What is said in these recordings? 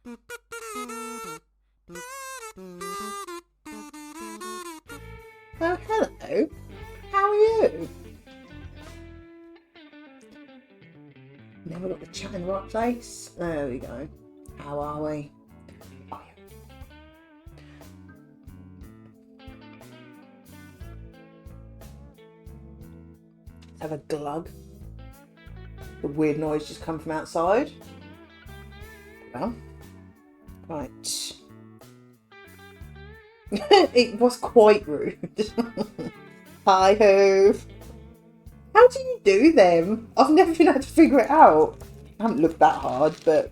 Oh, hello. How are you? Never got the chat in the right place. There we go. How are we? Oh, yeah. Let's have a glug. The weird noise just come from outside. Well, right. It was quite rude. Hi ho. How do you do them? I've never been able to figure it out. I haven't looked that hard, but...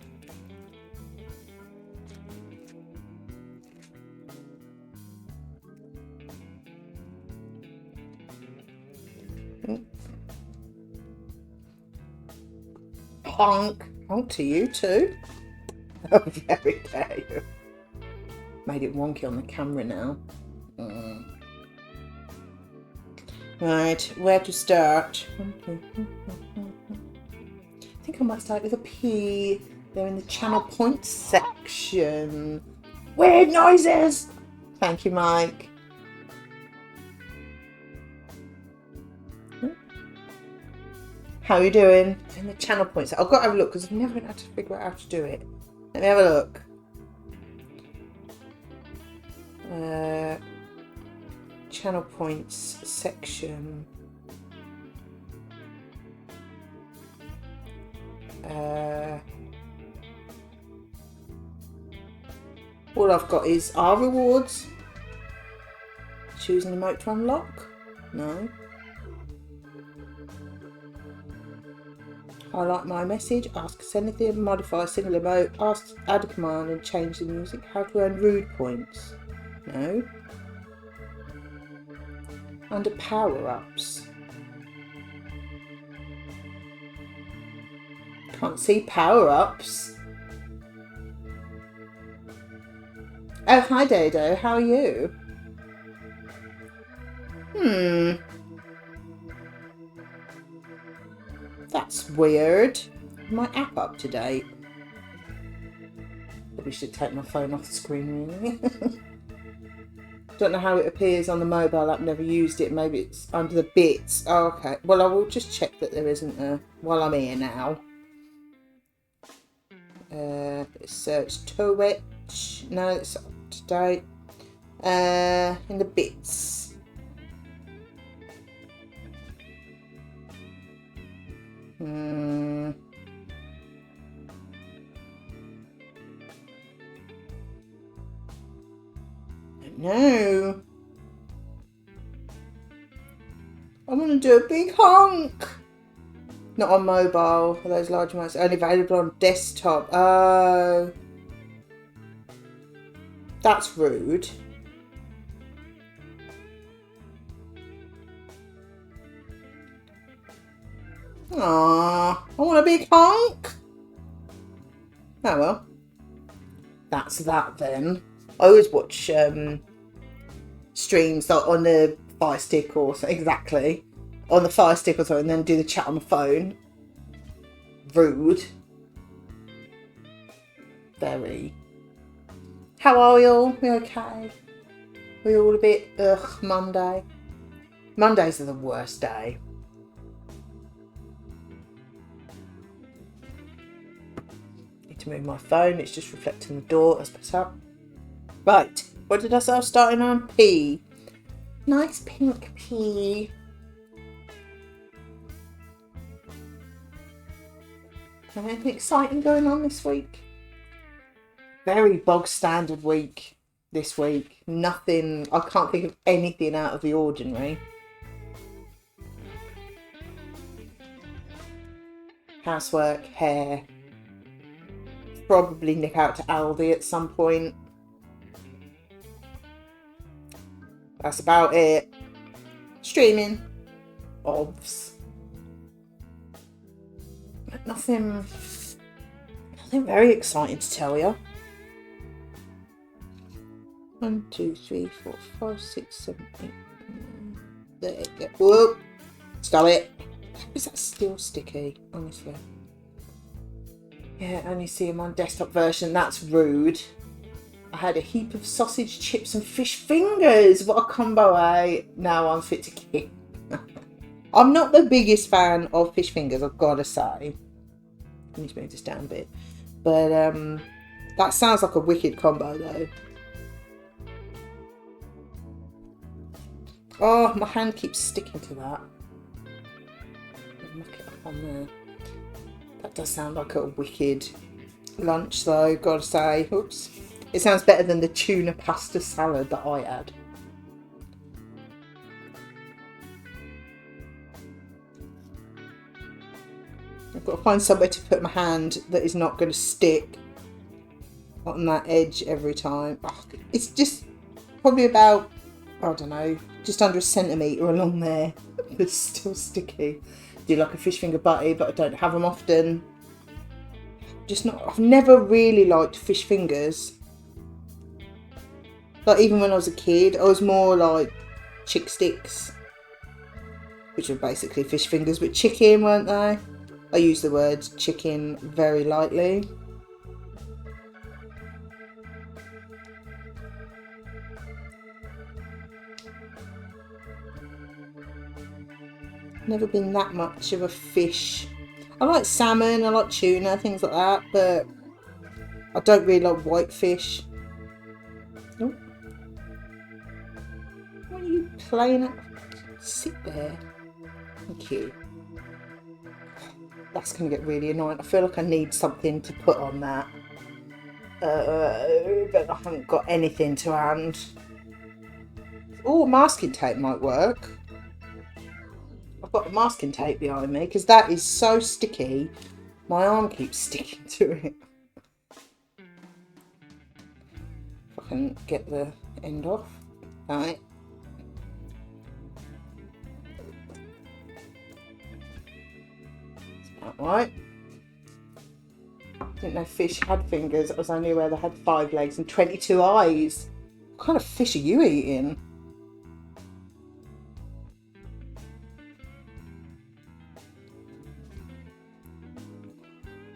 Honk. Honk to you too. Oh, very dare. Made it wonky on the camera now. Right, where to start? I think I might start with a P. They're in the channel points section. Weird noises! Thank you, Mike. How are you doing? It's in the channel points. I've got to have a look because I've never been able to figure out how to do it. Let me have a look. Channel points section. All I've got is our rewards. Choose an emote to unlock. No. Highlight my message. Ask us anything. Modify a single emote. Ask, add a command and change the music. How to earn rude points. No. Under power-ups. Can't see power-ups. Oh, hi Dodo. How are you? That's weird. Is my app up to date? Probably should take my phone off the screen, really. Don't know how it appears on the mobile app, never used it. Maybe it's under the bits. Oh, okay. Well, I will just check that there isn't a... While I'm here now. Let's search Twitch. No, it's up to date. In the bits. No. I want to do a big honk. Not on mobile for those large amounts. Only available on desktop. Oh. That's rude. Aww. I want a big honk. Oh well. That's that then. I always watch streams like on the Fire Stick or something, exactly. On the Fire Stick or something, and then do the chat on the phone. Rude. Very. How are we all? We okay? We all a bit ugh Monday? Mondays are the worst day. Need to move my phone, it's just reflecting the door. Let's put up. Right, what did I say I was starting on? P. Nice pink P. Anything exciting going on this week? Very bog standard week this week. Nothing, I can't think of anything out of the ordinary. Housework, hair. Probably nip out to Aldi at some point. That's about it. Streaming. Obvs. But nothing very exciting to tell you. 1, 2, 3, 4, 5, 6, 7, 8, 9. There you go. Whoop. Stop it. Is that still sticky? Honestly. Yeah, only see them on desktop version. That's rude. I had a heap of sausage, chips and fish fingers. What a combo, eh? Now I'm fit to kick. I'm not the biggest fan of fish fingers, I've got to say. I need to move this down a bit. But that sounds like a wicked combo though. Oh, my hand keeps sticking to that. Muck it up on there. That does sound like a wicked lunch though, gotta say. Oops. It sounds better than the tuna pasta salad that I had. I've got to find somewhere to put my hand that is not going to stick on that edge every time. Oh, it's just probably about, I don't know, just under a centimetre along there. It's still sticky. Do like a fish finger butty, but I don't have them often. I've never really liked fish fingers. Like even when I was a kid, I was more like chick sticks, which were basically fish fingers, but chicken, weren't they? I use the word chicken very lightly. Never been that much of a fish. I like salmon, I like tuna, things like that, but I don't really like white fish. Oh. What are you playing at? Sit there. Thank you. That's going to get really annoying. I feel like I need something to put on that. But I haven't got anything to hand. Oh, masking tape might work. I've got the masking tape behind me because that is so sticky. My arm keeps sticking to it. If I can get the end off. Right. Right. Didn't know fish had fingers. I was only aware they had 5 legs and 22 eyes. What kind of fish are you eating?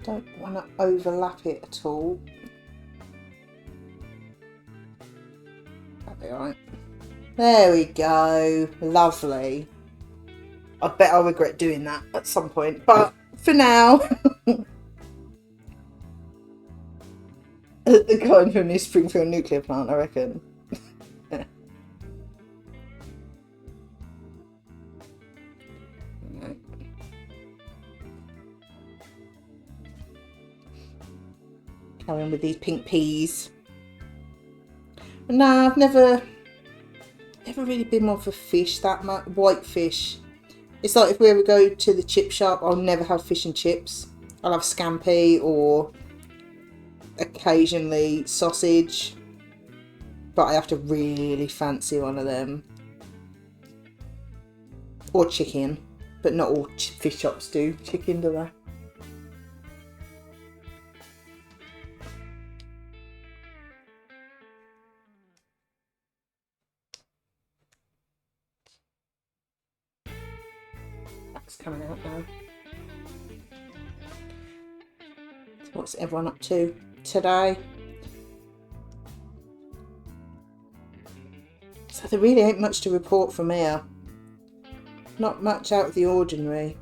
Don't want to overlap it at all. That'll be alright. There we go. Lovely. I bet I'll regret doing that at some point, but for now, going to a new Springfield nuclear plant, I reckon. Carry on with these pink peas. But no, I've never really been one for fish that much. White fish. It's like if we ever go to the chip shop, I'll never have fish and chips. I'll have scampi or occasionally sausage. But I have to really fancy one of them. Or chicken. But not all fish shops do chicken, do they? Coming out now. So what's everyone up to today? So there really ain't much to report from here. Not much out of the ordinary.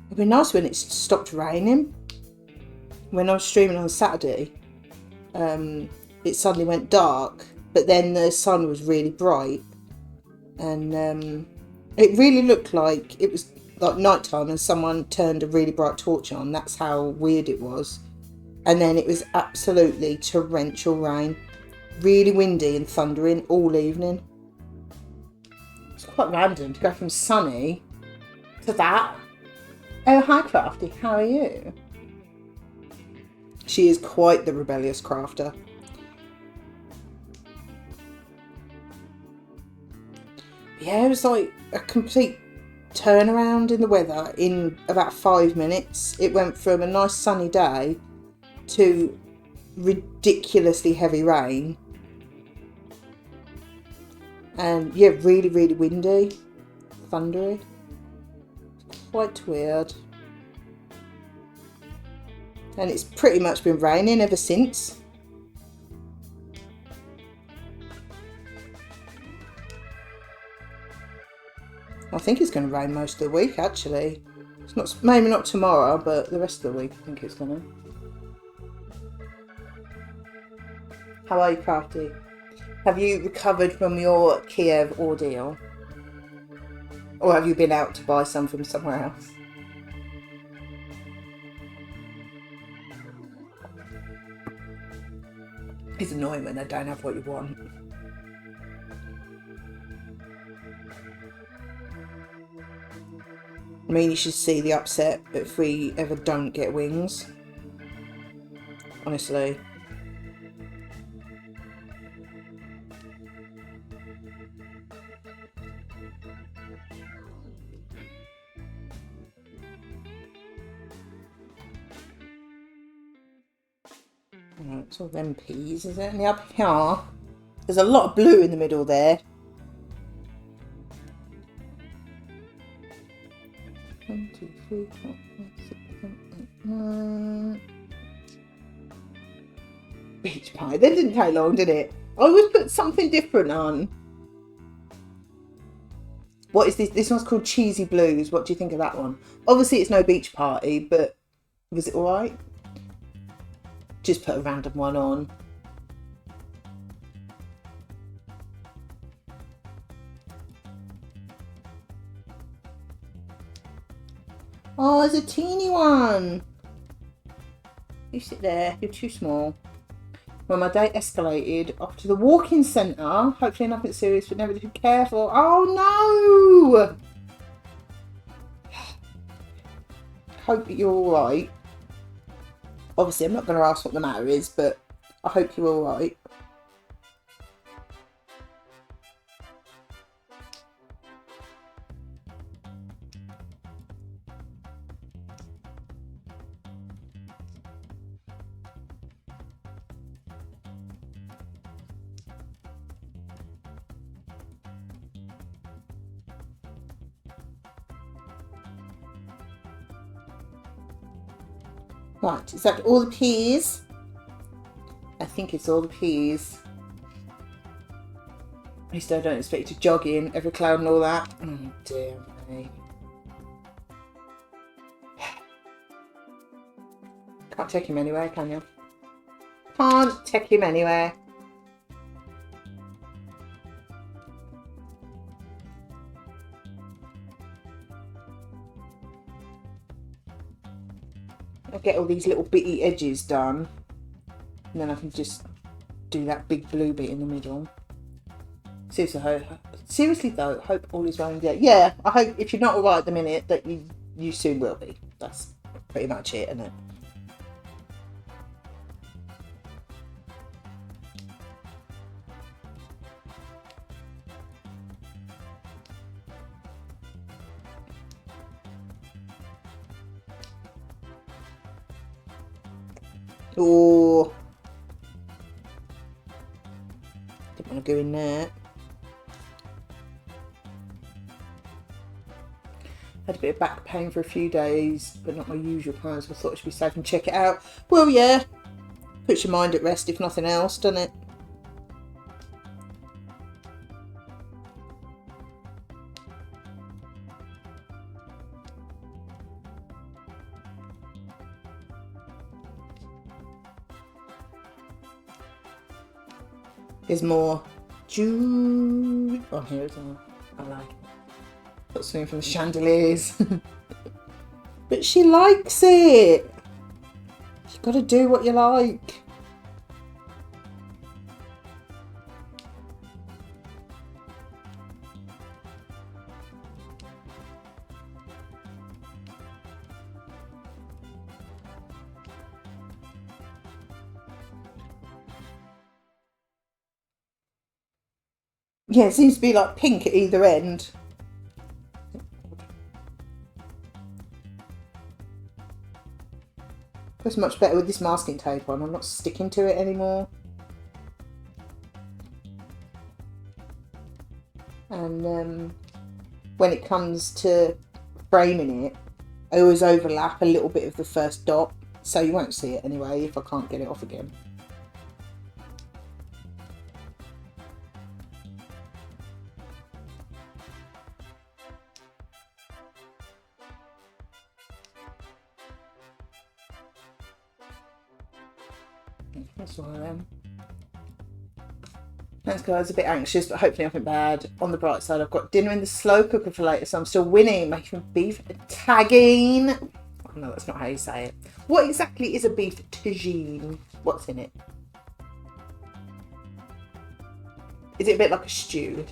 It'd be nice when it stopped raining. When I was streaming on Saturday, it suddenly went dark, but then the sun was really bright, and it really looked like it was like nighttime and someone turned a really bright torch on. That's how weird it was. And then it was absolutely torrential rain, really windy and thundering all evening. It's quite random to go from sunny to that. Oh, hi Crafty, how are you? She is quite the rebellious crafter. Yeah, it was like a complete turnaround in the weather in about 5 minutes. It went from a nice sunny day to ridiculously heavy rain. And yeah, really, really windy, thundery. Quite weird. And it's pretty much been raining ever since. I think it's going to rain most of the week, actually. It's not, maybe not tomorrow, but the rest of the week I think it's going to. How are you, Crafty? Have you recovered from your Kiev ordeal? Or have you been out to buy some from somewhere else? It's annoying when they don't have what you want. I mean, you should see the upset if we ever don't get wings. Honestly. Right, it's all them peas, is it? And up here, there's a lot of blue in the middle there. 1, 2, 3, 4, 5, 6, 7, 8, 9. Beach pie. That didn't take long, did it? I always put something different on. What is this? This one's called Cheesy Blues. What do you think of that one? Obviously, it's no beach party, but was it alright? Just put a random one on. Oh, there's a teeny one. You sit there. You're too small. When my day escalated off to the walk-in centre, hopefully nothing serious, but never too careful. Oh no! Hope that you're alright. Obviously, I'm not going to ask what the matter is, but I hope you're alright. Right, is that all the peas? I think it's all the peas. At least I don't expect you to jog in every cloud and all that. Oh dear me. Can't take him anywhere, can you? Can't take him anywhere. I'll get all these little bitty edges done, and then I can just do that big blue bit in the middle. Seriously though, hope all is well in there. Yeah, I hope if you're not alright at the minute that you soon will be. That's pretty much it, isn't it? Oh, didn't want to go in there. Had a bit of back pain for a few days, but not my usual plans. I thought I should be safe and check it out. Well, yeah, puts your mind at rest if nothing else, doesn't it? There's more jewelry on here as well. I like it. Got something from the chandeliers. But she likes it. You've got to do what you like. Yeah, it seems to be like pink at either end. Goes much better with this masking tape on. I'm not sticking to it anymore. And when it comes to framing it, I always overlap a little bit of the first dot, so you won't see it anyway if I can't get it off again. That's one of them. Thanks guys, a bit anxious, but hopefully nothing bad. On the bright side, I've got dinner in the slow cooker for later, so I'm still winning, making beef tagine. Oh, no, that's not how you say it. What exactly is a beef tagine? What's in it? Is it a bit like a stew?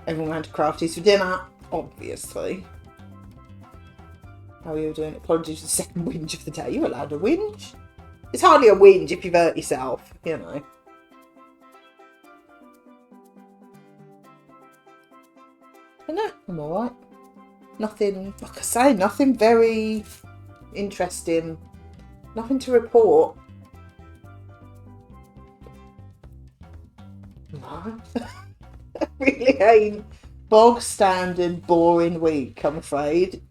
Everyone went to Crafties for dinner, obviously. How are you doing? Apologies for the second whinge of the day. You're allowed to whinge. It's hardly a whinge if you've hurt yourself, you know. But no, I'm alright. Nothing, like I say, nothing very interesting. Nothing to report. No. Really ain't. Bog standard, boring week, I'm afraid.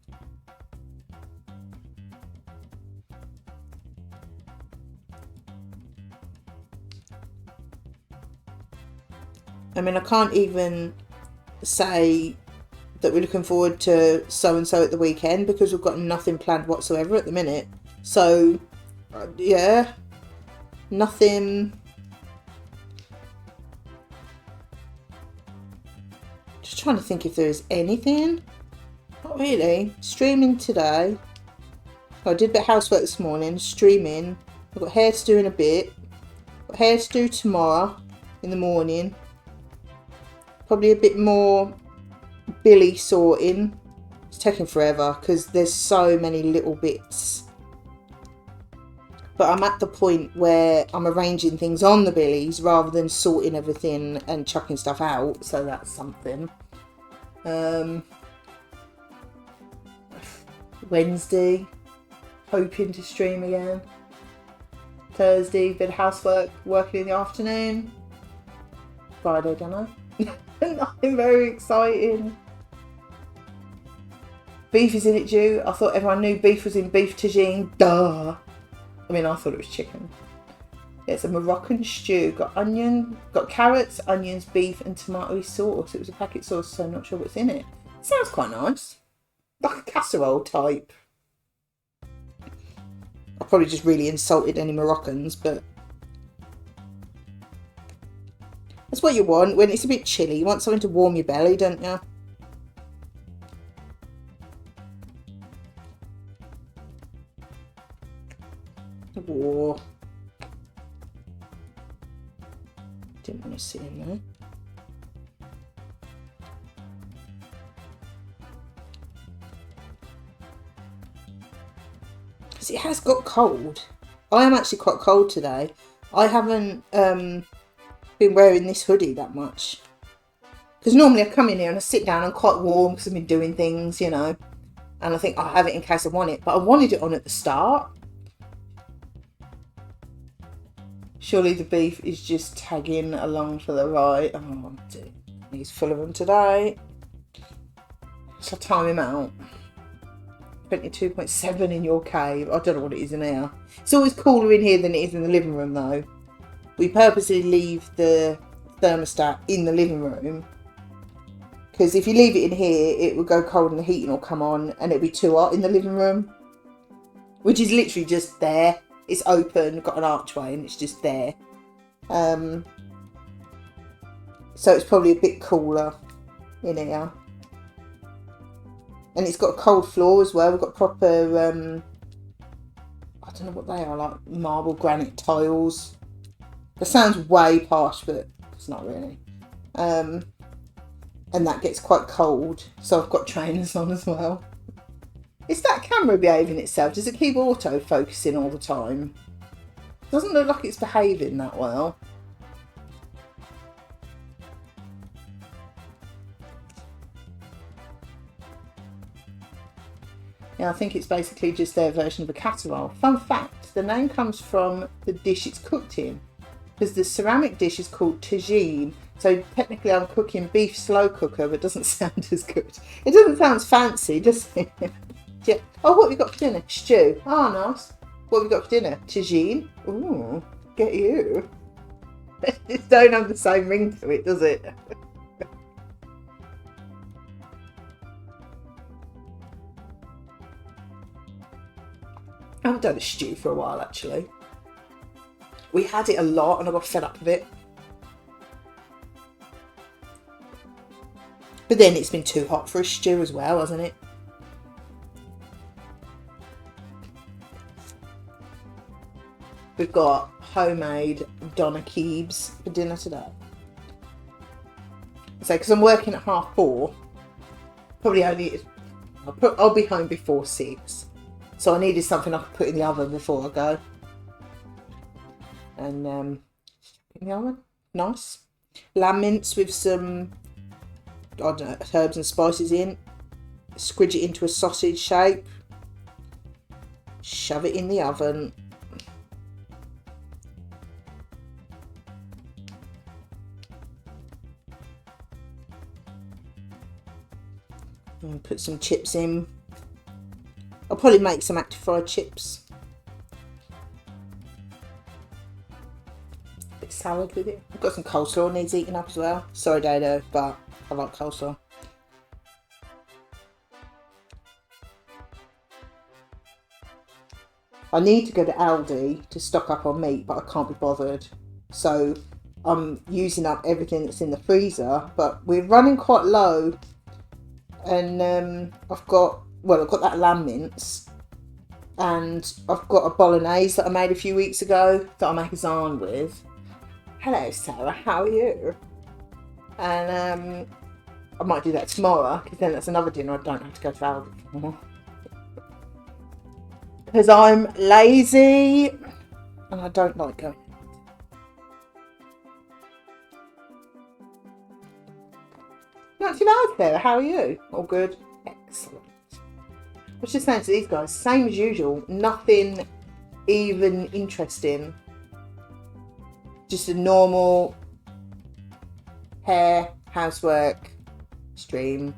I mean, I can't even say that we're looking forward to so-and-so at the weekend because we've got nothing planned whatsoever at the minute. So, yeah, nothing. Just trying to think if there is anything. Not really. Streaming today. I did a bit of housework this morning, streaming. I've got hair to do in a bit. Got hair to do tomorrow in the morning. Probably a bit more Billy sorting. It's taking forever because there's so many little bits. But I'm at the point where I'm arranging things on the Billies rather than sorting everything and chucking stuff out. So that's something. Wednesday, hoping to stream again. Thursday, bit of housework, working in the afternoon. Friday, don't know. Nothing very exciting. Beef is in it, Jew. I thought everyone knew beef was in beef tagine. Duh. I mean, I thought it was chicken. It's a Moroccan stew. Got onion, got carrots, onions, beef, and tomato sauce. It was a packet sauce, so I'm not sure what's in it. Sounds quite nice. Like a casserole type. I probably just really insulted any Moroccans, but that's what you want when it's a bit chilly. You want something to warm your belly, don't you? Whoa. Didn't want to sit in there. Because it has got cold. I am actually quite cold today. I haven't been wearing this hoodie that much. Because normally I come in here and I sit down, I'm quite warm because I've been doing things, you know. And I think I'll have it in case I want it. But I wanted it on at the start. Surely the beef is just tagging along for the right. Oh, dude. He's full of them today. So time him out. 22.7 in your cave. I don't know what it is in here. It's always cooler in here than it is in the living room though. We purposely leave the thermostat in the living room. Because if you leave it in here, it will go cold and the heating will come on and it'll be too hot in the living room. Which is literally just there. It's open, got an archway and it's just there. So it's probably a bit cooler in here. And it's got a cold floor as well. We've got proper, I don't know what they are, like marble granite tiles. That sounds way posh, but it's not really. And that gets quite cold. So I've got trainers on as well. Is that camera behaving itself? Does it keep auto-focusing all the time? Doesn't look like it's behaving that well. Yeah, I think it's basically just their version of a casserole. Fun fact, the name comes from the dish it's cooked in, because the ceramic dish is called tagine. So technically I'm cooking beef slow cooker, but it doesn't sound as good. It doesn't sound as fancy, does it? Yeah. Oh, what have you got for dinner? Stew. Oh, nice. What have you got for dinner? Tagine. Ooh, get you. It don't have the same ring to it, does it? I haven't done a stew for a while, actually. We had it a lot and I got fed up with it. But then it's been too hot for a stew as well, hasn't it? We've got homemade doner keebs for dinner today. So, because I'm working at 4:30, probably only, I'll be home before 6. So I needed something I could put in the oven before I go. And in the oven, nice. Lamb mince with some, I don't know, herbs and spices in. Squidge it into a sausage shape. Shove it in the oven. And put some chips in. I'll probably make some active fried chips. Bit of salad with it. I've got some coleslaw needs eating up as well. Sorry, Dado, but I like coleslaw. I need to go to Aldi to stock up on meat, but I can't be bothered. So I'm using up everything that's in the freezer, but we're running quite low. And I've got that lamb mince, and I've got a bolognese that I made a few weeks ago that I make a zaan with. Hello Sarah, how are you? And I might do that tomorrow, because then that's another dinner I don't have to go to Aldi for. Because I'm lazy and I don't like going. Not too bad, Sarah. How are you? All good? Excellent. I was just saying to these guys, same as usual. Nothing even interesting. Just a normal hair, housework, stream.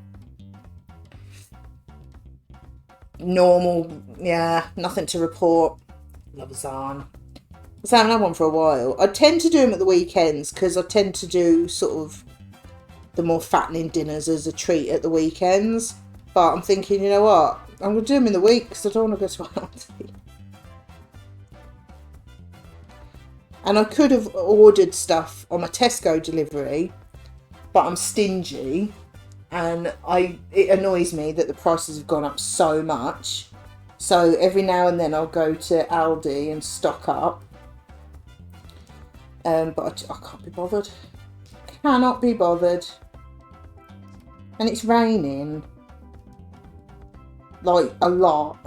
Normal, yeah, nothing to report. Love a zaan. I haven't had one for a while. I tend to do them at the weekends because I tend to do sort of the more fattening dinners as a treat at the weekends. But I'm thinking, you know what? I'm going to do them in the week because I don't want to go to Aldi. And I could have ordered stuff on my Tesco delivery, but I'm stingy. And it annoys me that the prices have gone up so much. So every now and then I'll go to Aldi and stock up. But I can't be bothered. Cannot be bothered. And it's raining. Like, a lot.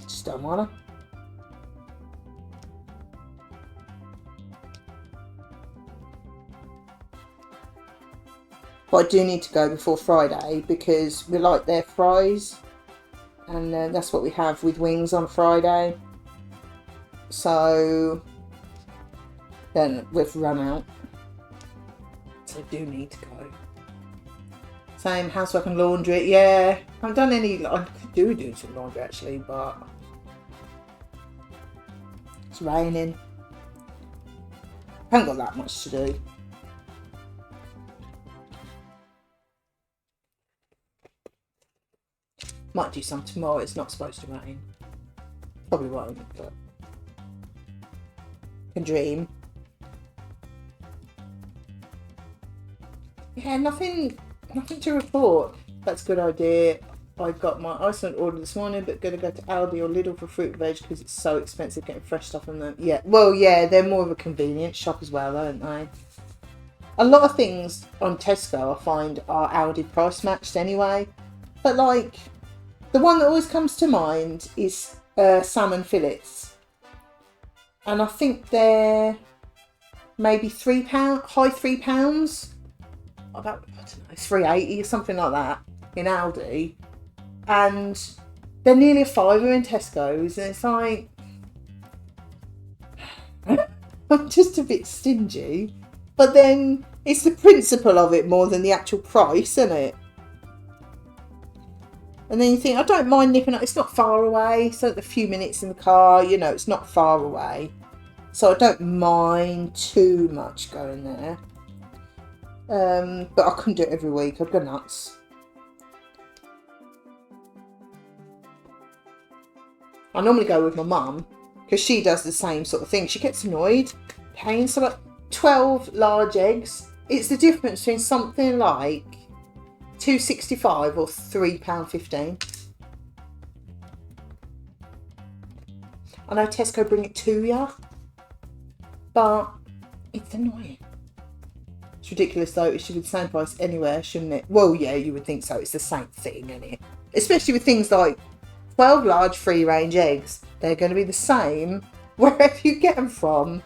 Just don't wanna. But I do need to go before Friday because we like their fries. And that's what we have with wings on Friday. So then we've run out. So I do need to go. Same housework and laundry. Yeah, I haven't done any. I could do some laundry actually, but it's raining. I haven't got that much to do. Might do some tomorrow. It's not supposed to rain. Probably won't, but can dream. Yeah, nothing to report. That's a good idea. I got my Iceland order this morning, but gonna go to Aldi or Lidl for fruit and veg because it's so expensive getting fresh stuff from them. Yeah, well, yeah, they're more of a convenience shop as well, aren't they? A lot of things on Tesco I find are Aldi price matched anyway, but like the one that always comes to mind is salmon fillets, and I think they're maybe £3, high £3, about, I don't know, £3.80 or something like that. in Aldi, and they're nearly a £5 in Tesco's, and it's like, I'm just a bit stingy. But then it's the principle of it more than the actual price, isn't it? And then you think, I don't mind nipping up. It's not far away. So a few minutes in the car, you know, it's not far away. So I don't mind too much going there. But I couldn't do it every week. I'd go nuts. I normally go with my mum because she does the same sort of thing. She gets annoyed paying so like 12 large eggs. It's the difference between something like £2.65 or £3.15. I know Tesco bring it to you, but it's annoying. It's ridiculous though. It should be the same price anywhere, shouldn't it? Well, yeah, you would think so. It's the same thing, isn't it? Especially with things like 12 large free-range eggs. They're going to be the same wherever you get them from.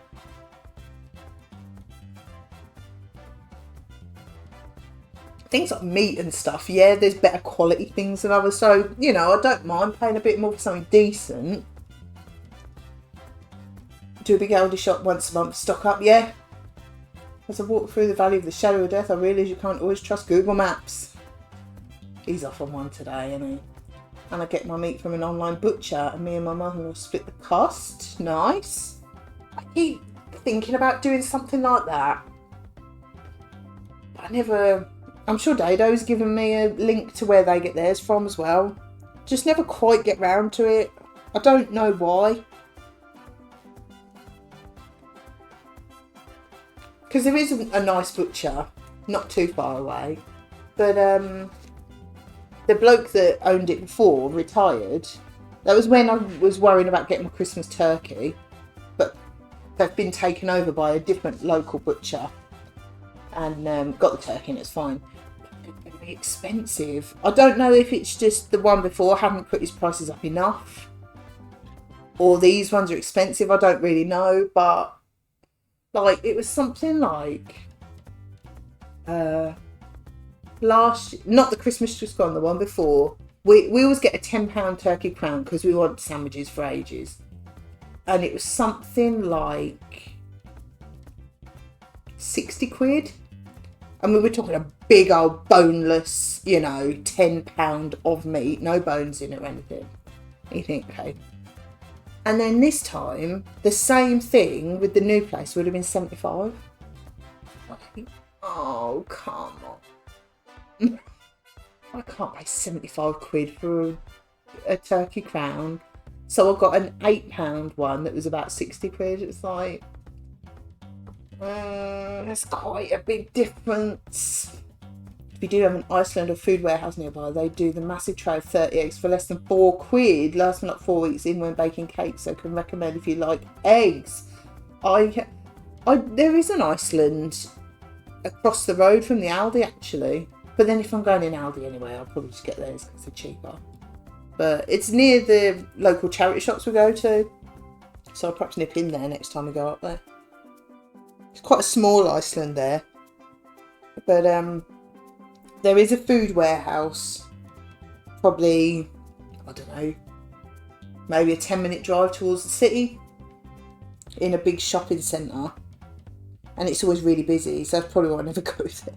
Things like meat and stuff, yeah, there's better quality things than others. So, you know, I don't mind paying a bit more for something decent. Do a big Aldi shop once a month, stock up, yeah. As I walk through the valley of the shadow of death, I realise you can't always trust Google Maps. He's off on one today, isn't he? And I get my meat from an online butcher, and me and my mother will split the cost. Nice. I keep thinking about doing something like that. But I never... I'm sure Dado's given me a link to where they get theirs from as well. Just never quite get round to it. I don't know why. Because there is a nice butcher, not too far away. But the bloke that owned it before retired. That was when I was worrying about getting my Christmas turkey. But they've been taken over by a different local butcher. And got the turkey and it's fine. Expensive. I don't know if it's just the one before haven't put his prices up enough, or these ones are expensive. I don't really know, but like it was something like not the Christmas just gone, the one before. We always get a £10 turkey crown because we want sandwiches for ages, and it was something like 60 quid. And we were talking a big old boneless, you know, £10 of meat, no bones in it or anything. And you think, okay. And then this time, the same thing with the new place would have been 75. Like, oh, come on. I can't pay 75 quid for a turkey crown. So I got an £8 one that was about 60 quid. It's like... That's quite a big difference. If you do have an Iceland or food warehouse nearby, they do the massive tray of 30 eggs for less than 4 quid, lasting like 4 weeks in when baking cakes, so can recommend if you like eggs. There is an Iceland across the road from the Aldi actually, but then if I'm going in Aldi anyway, I'll probably just get those because they're cheaper. But it's near the local charity shops we go to, so I'll perhaps nip in there next time we go up there. It's quite a small Iceland there. But there is a food warehouse. Probably, I don't know, maybe a 10-minute drive towards the city. In a big shopping centre. And it's always really busy, so that's probably why I never go there.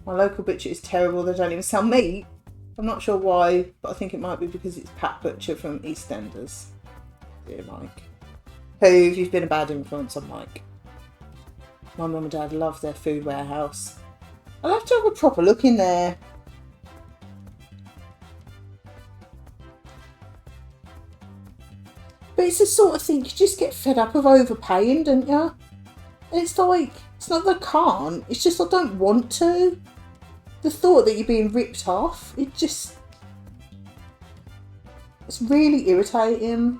My local butcher is terrible, they don't even sell meat. I'm not sure why, but I think it might be because it's Pat Butcher from EastEnders. Dear Mike. Who, if you've been a bad influence on Mike. My mum and dad love their food warehouse. I'll have to have a proper look in there. But it's the sort of thing you just get fed up of overpaying, don't you? And it's like, it's not that I can't, it's just I don't want to. The thought that you're being ripped off, it's really irritating.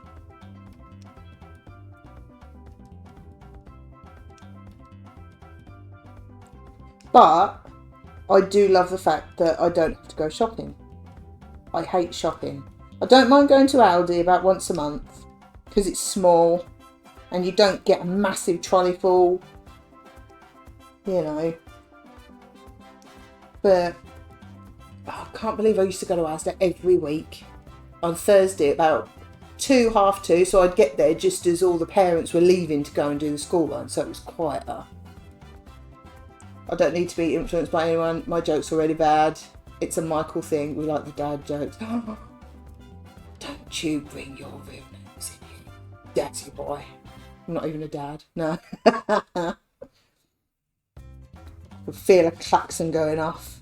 But I do love the fact that I don't have to go shopping. I hate shopping. I don't mind going to Aldi about once a month because it's small and you don't get a massive trolley full. you know. But I can't believe I used to go to Asda every week on Thursday about 2:30, so I'd get there just as all the parents were leaving to go and do the school run, so it was quieter. I don't need to be influenced by anyone. My joke's already bad. It's a Michael thing. We like the dad jokes. Don't you bring your real names in here, daddy boy. I'm not even a dad. No. I can feel a klaxon going off.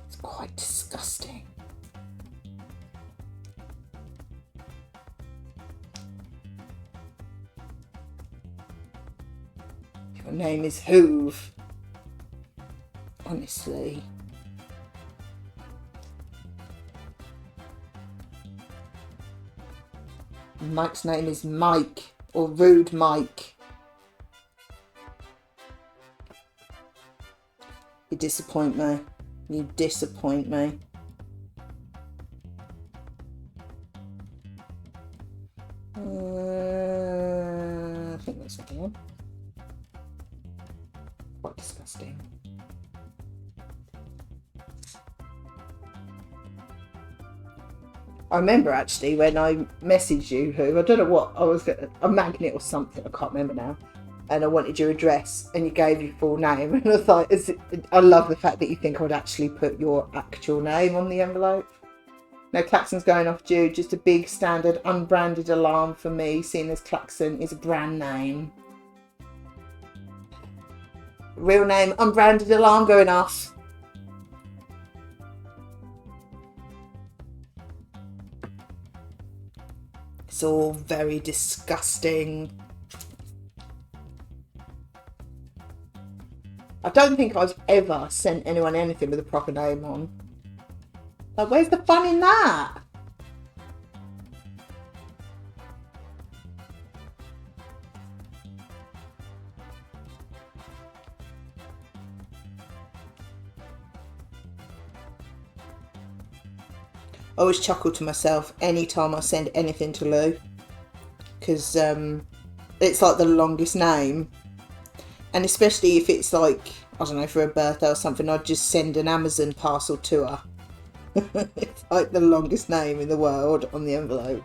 It's quite disgusting. Your name is Hoove. Honestly. Mike's name is Mike, or Rude Mike. You disappoint me. You disappoint me. I think that's the one. Quite disgusting. I remember actually when I messaged you, who I don't know what I was gonna, a magnet or something, I can't remember now, and I wanted your address and you gave your full name, and I thought, I love the fact that you think I would actually put your actual name on the envelope. No klaxon's going off, Jude, just a big standard unbranded alarm for me, seeing as klaxon is a brand name. Real name, unbranded alarm going off. It's all very disgusting. I don't think I've ever sent anyone anything with a proper name on. Like, where's the fun in that? I always chuckle to myself anytime I send anything to Lou, because it's like the longest name, and especially if it's like, I don't know, for a birthday or something, I'd just send an Amazon parcel to her. It's like the longest name in the world on the envelope.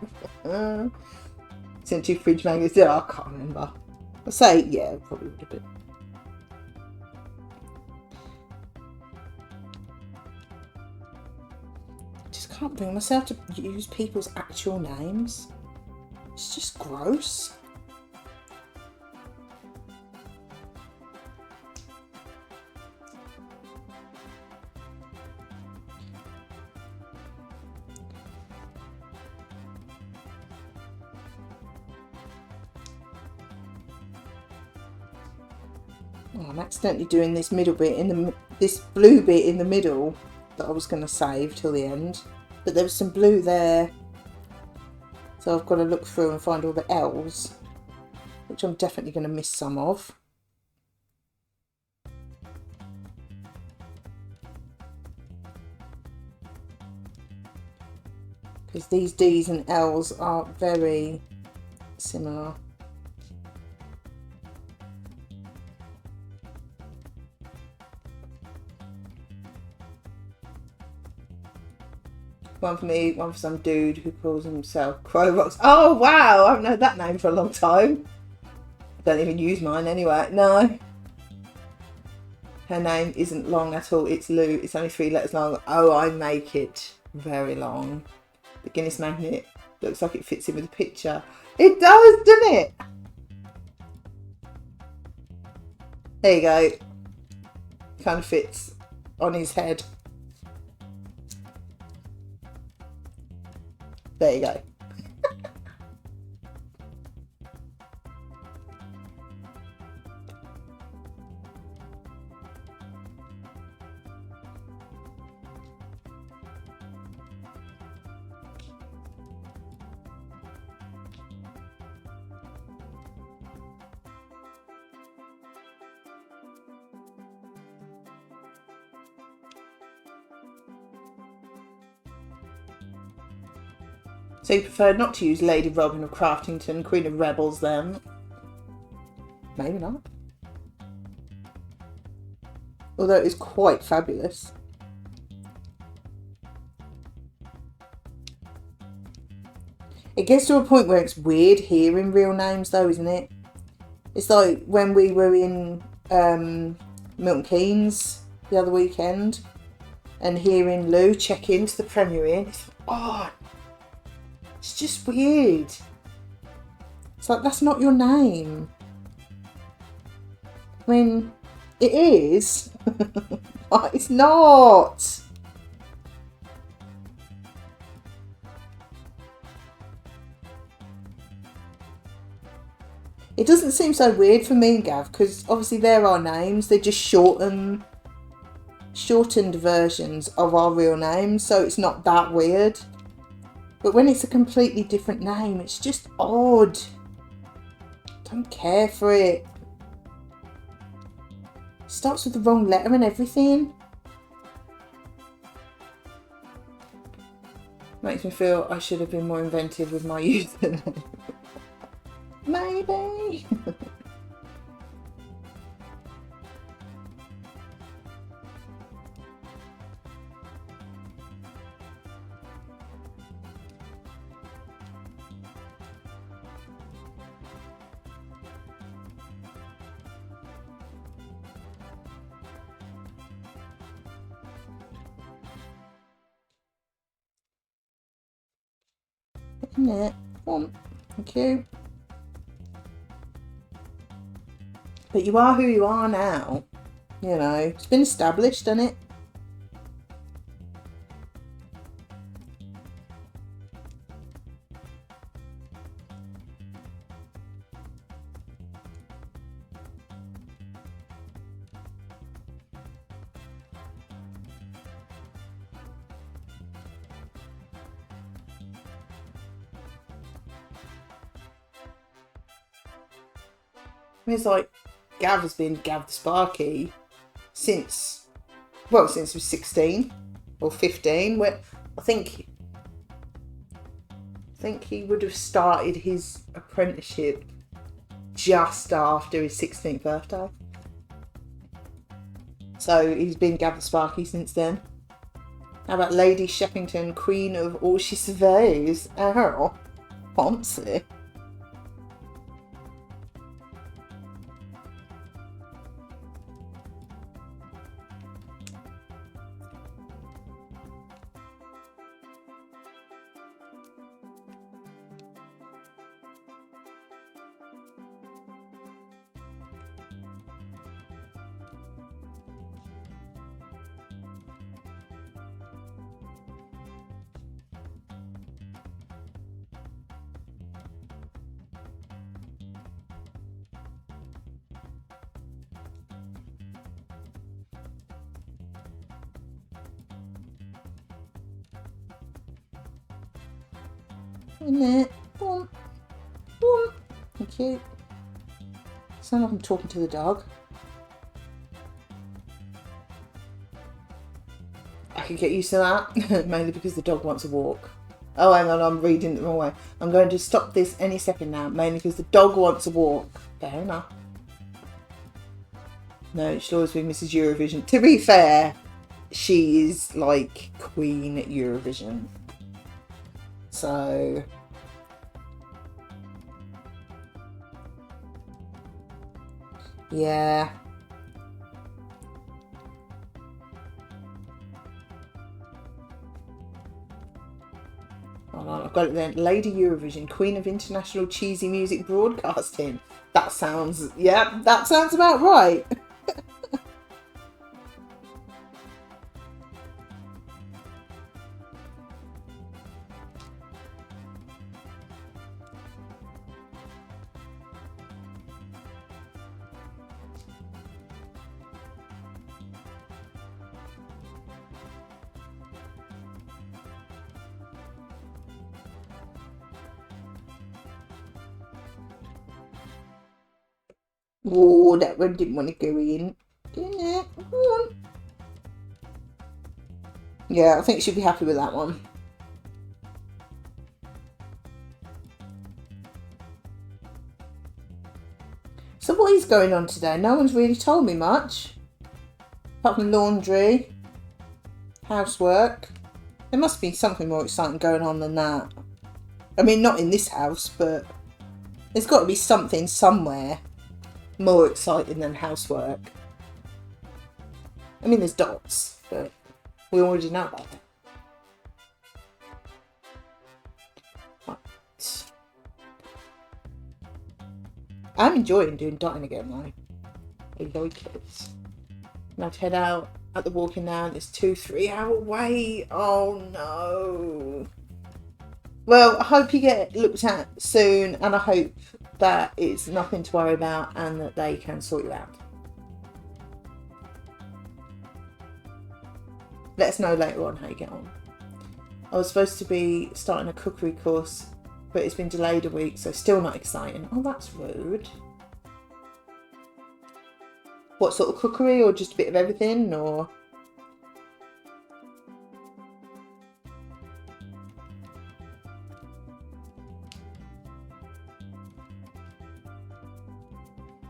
Sent to Fridge Magazine. I can't remember. I'll say, yeah, probably would have been. Can't bring myself to use people's actual names. It's just gross. Oh, I'm accidentally doing this middle bit this blue bit in the middle that I was going to save till the end. But there was some blue there, so I've got to look through and find all the L's, which I'm definitely going to miss some of. Because these D's and L's are very similar. One for me, one for some dude who calls himself Crowbox. Oh wow, I haven't heard that name for a long time. I don't even use mine anyway. No. Her name isn't long at all. It's Lou. It's only 3 letters long. Oh, I make it very long. The Guinness magnet looks like it fits in with the picture. It does, doesn't it? There you go. Kind of fits on his head. There you go. So you prefer not to use Lady Robin of Craftington, Queen of Rebels then? Maybe not. Although it is quite fabulous. It gets to a point where it's weird hearing real names though, isn't it? It's like when we were in Milton Keynes the other weekend and hearing Lou check into the Premier Inn. It's like, oh, it's just weird. It's like, that's not your name. I mean, it is, but it's not. It doesn't seem so weird for me and Gav, because obviously they're our names. They're just shortened versions of our real names, so it's not that weird. But when it's a completely different name, it's just odd. Don't care for it. Starts with the wrong letter and everything. Makes me feel I should have been more inventive with my username. Maybe. Isn't it? Thank you. But you are who you are now. You know, it's been established, hasn't it? It's like Gav has been Gav the Sparky since he was 16 or 15. Where I think he would have started his apprenticeship just after his 16th birthday. So he's been Gav the Sparky since then. How about Lady Sheffington, Queen of All She Surveys? Oh, fancy. Isn't it? Boom. Boom. Thank you. Sound like I'm talking to the dog. I can get used to that, mainly because the dog wants a walk. Oh, hang on, I'm reading it the wrong way. I'm going to stop this any second now, mainly because the dog wants a walk. Fair enough. No, it should always be Mrs. Eurovision. To be fair, she is like Queen Eurovision. So yeah. Hold on, I've got it then. Lady Eurovision, Queen of International Cheesy Music Broadcasting. That sounds, yeah, that sounds about right. Oh, that one didn't want to go in. Didn't it? Yeah, I think she'll be happy with that one. So what is going on today? No one's really told me much. Apart from laundry, housework. There must be something more exciting going on than that. I mean, not in this house, but there's got to be something somewhere more exciting than housework. I mean, there's dots, but we already know about that. Right. I'm enjoying doing dotting again, though. I like it. Now to head out at the walking now. This 2-3 hour wait. Oh no. Well, I hope you get looked at soon, and I hope that it's nothing to worry about and that they can sort you out. Let us know later on how you get on. I was supposed to be starting a cookery course, but it's been delayed a week, so still not exciting. Oh, that's rude. What sort of cookery, or just a bit of everything, or?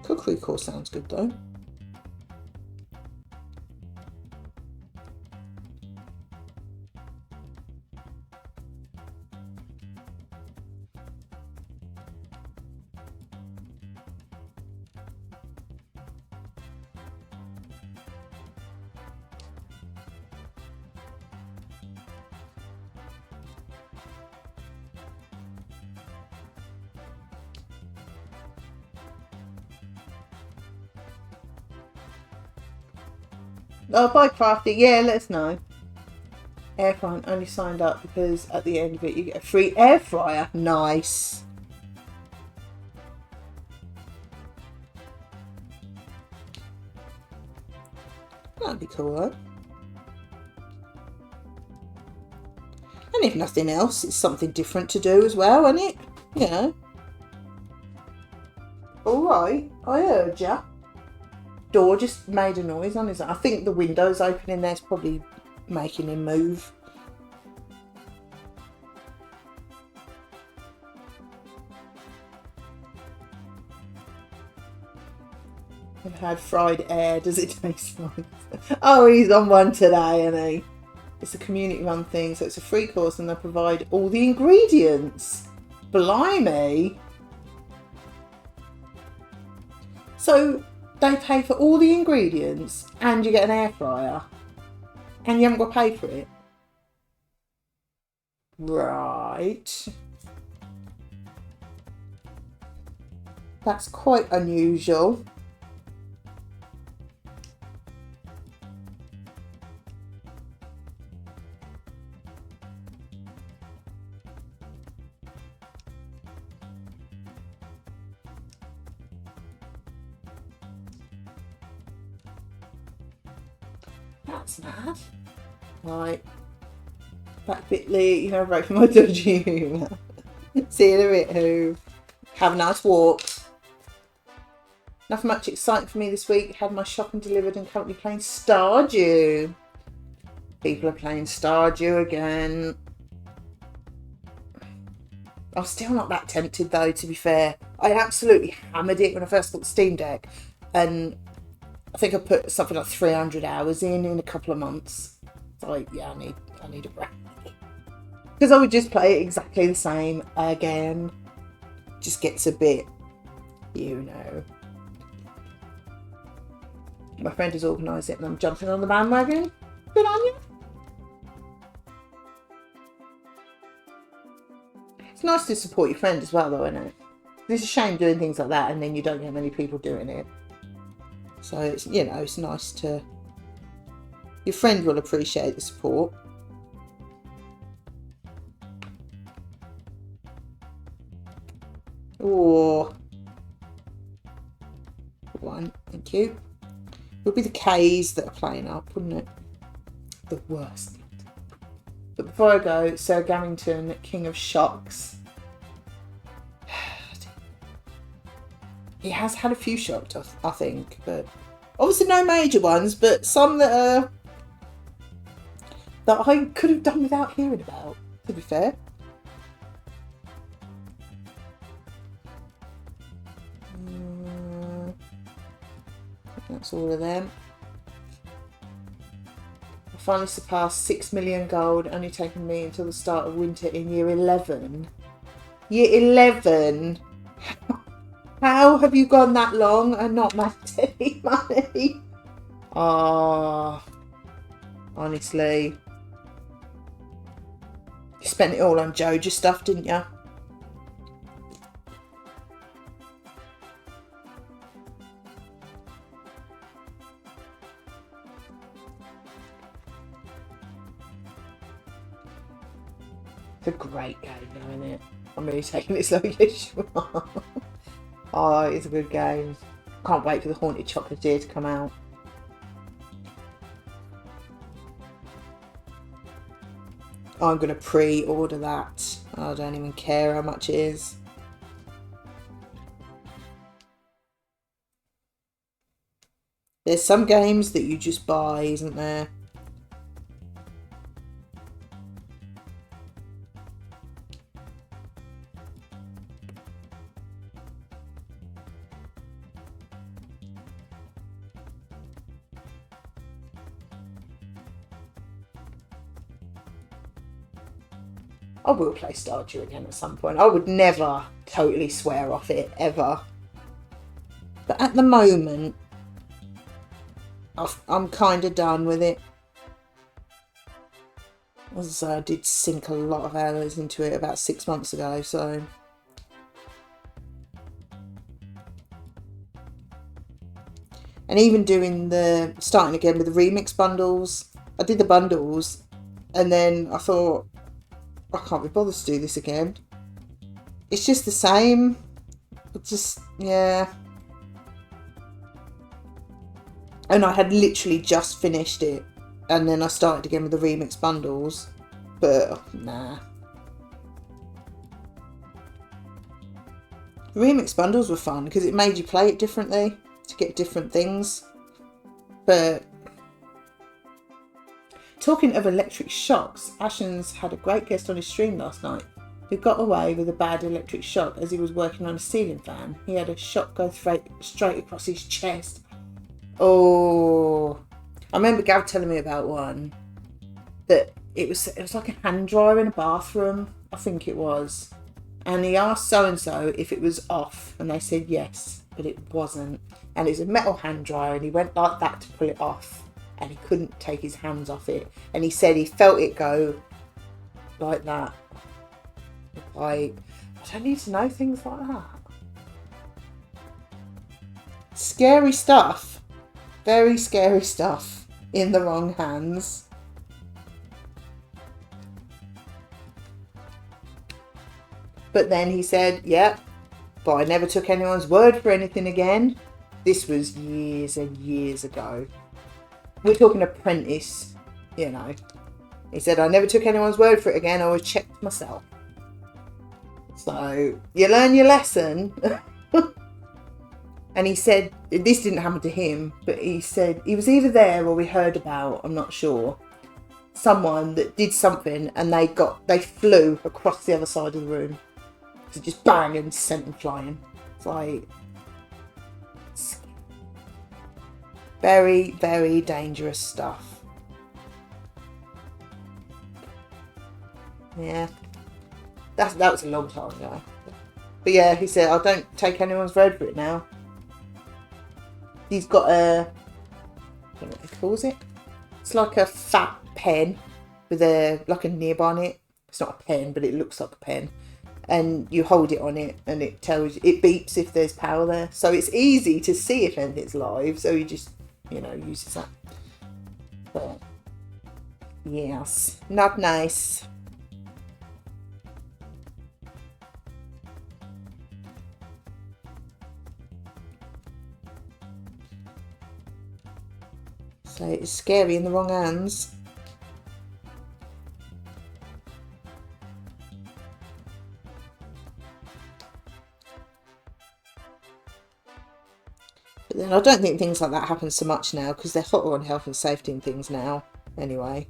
Cookery course sounds good though. Oh, buy crafty. Yeah, let us know. Air fryer only signed up because at the end of it you get a free air fryer. Nice. That'd be cool though. And if nothing else, it's something different to do as well, isn't it? You know. Alright, I heard ya. Door just made a noise on his own. I think the window's opening there's probably making him move. I've had fried air. Does it taste like? Oh, he's on one today, isn't he? It's a community run thing, so it's a free course and they provide all the ingredients. Blimey. So they pay for all the ingredients and you get an air fryer and you haven't got to pay for it. Right. That's quite unusual. That's mad. Right. Back bitly, you know, right for my dodgy humour. See you in a bit, who. Have a nice walk. Nothing much exciting for me this week. Had my shopping delivered and currently playing Stardew. People are playing Stardew again. I'm still not that tempted though, to be fair. I absolutely hammered it when I first got the Steam Deck. And I think I put something like 300 hours in a couple of months. It's like, yeah, I need a break. Because I would just play it exactly the same again. Just gets a bit, you know. My friend has organised it and I'm jumping on the bandwagon. Good on you. It's nice to support your friend as well though, isn't it? It's a shame doing things like that and then you don't get many people doing it. So it's, you know, it's nice to, your friend will appreciate the support. Oh, one, thank you. It would be the K's that are playing up, wouldn't it? The worst. But before I go, Sir Garrington, King of Shocks. He has had a few shocks, I think, but obviously no major ones, but some that I could have done without hearing about, to be fair. That's all of them. I finally surpassed 6 million gold, only taking me until the start of winter in year 11. Year 11? How have you gone that long and not made any money? Oh, honestly. You spent it all on Joja stuff, didn't you? It's a great game though, isn't it? I'm really taking it slowly. Yes, you are. Oh, it's a good game. Can't wait for the Haunted Chocolatier to come out. I'm going to pre-order that. I don't even care how much it is. There's some games that you just buy, isn't there? I will play Stardew again at some point. I would never totally swear off it, ever. But at the moment, I'm kind of done with it. As I say, I did sink a lot of hours into it about 6 months ago, so... And even doing starting again with the remix bundles. I did the bundles, and then I thought, I can't be bothered to do this again. It's just the same. It's just, yeah. And I had literally just finished it. And then I started again with the remix bundles. But, nah. Remix bundles were fun because it made you play it differently to get different things. But... Talking of electric shocks, Ashens had a great guest on his stream last night who got away with a bad electric shock as he was working on a ceiling fan. He had a shock go straight across his chest. Oh, I remember Gav telling me about one that it was like a hand dryer in a bathroom, I think it was. And he asked so-and-so if it was off, and they said yes, but it wasn't. And it was a metal hand dryer, and he went like that to pull it off. And he couldn't take his hands off it. And he said he felt it go like that. Like, I don't need to know things like that. Scary stuff. Very scary stuff in the wrong hands. But then he said, yeah, but I never took anyone's word for anything again. This was years and years ago. We're talking apprentice, you know. He said, I never took anyone's word for it again. I always checked myself. So, you learn your lesson. And he said, this didn't happen to him, but he said, he was either there or we heard about, I'm not sure, someone that did something and they flew across the other side of the room. So just bang and sent them flying. It's like... Very, very dangerous stuff. Yeah. That was a long time ago. But yeah, he said, I don't take anyone's word for it now. He's got a... I don't know what he calls it. It's like a fat pen with like a nib on it. It's not a pen, but it looks like a pen. And you hold it on it and it tells you, it beeps if there's power there. So it's easy to see if anything's live. So you just... uses that. But yes, not nice. So it's scary in the wrong hands. But then I don't think things like that happen so much now because they're hotter on health and safety and things now. Anyway.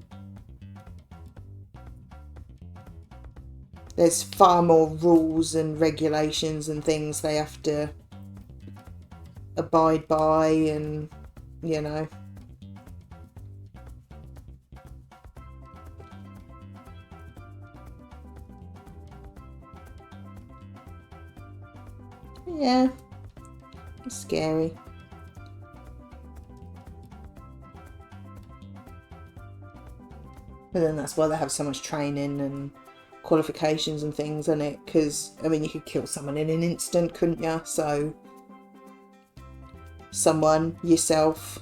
There's far more rules and regulations and things they have to abide by, and you know. Yeah, it's scary. But then that's why they have so much training and qualifications and things, isn't it? Because, I mean, you could kill someone in an instant, couldn't you? So, someone, yourself.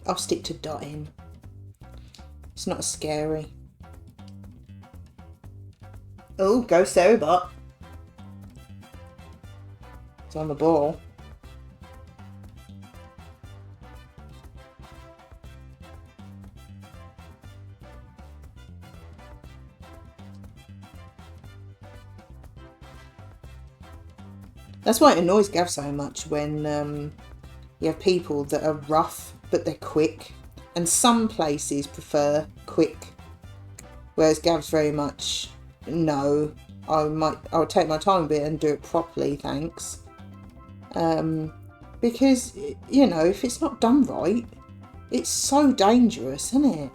I'll stick to dotting. It's not as scary. Oh, go Sarahbot. It's on the ball. That's why it annoys Gav so much when you have people that are rough but they're quick, and some places prefer quick, whereas Gav's very much no. I'll take my time a bit and do it properly, thanks. Because, you know, if it's not done right, it's so dangerous, isn't it?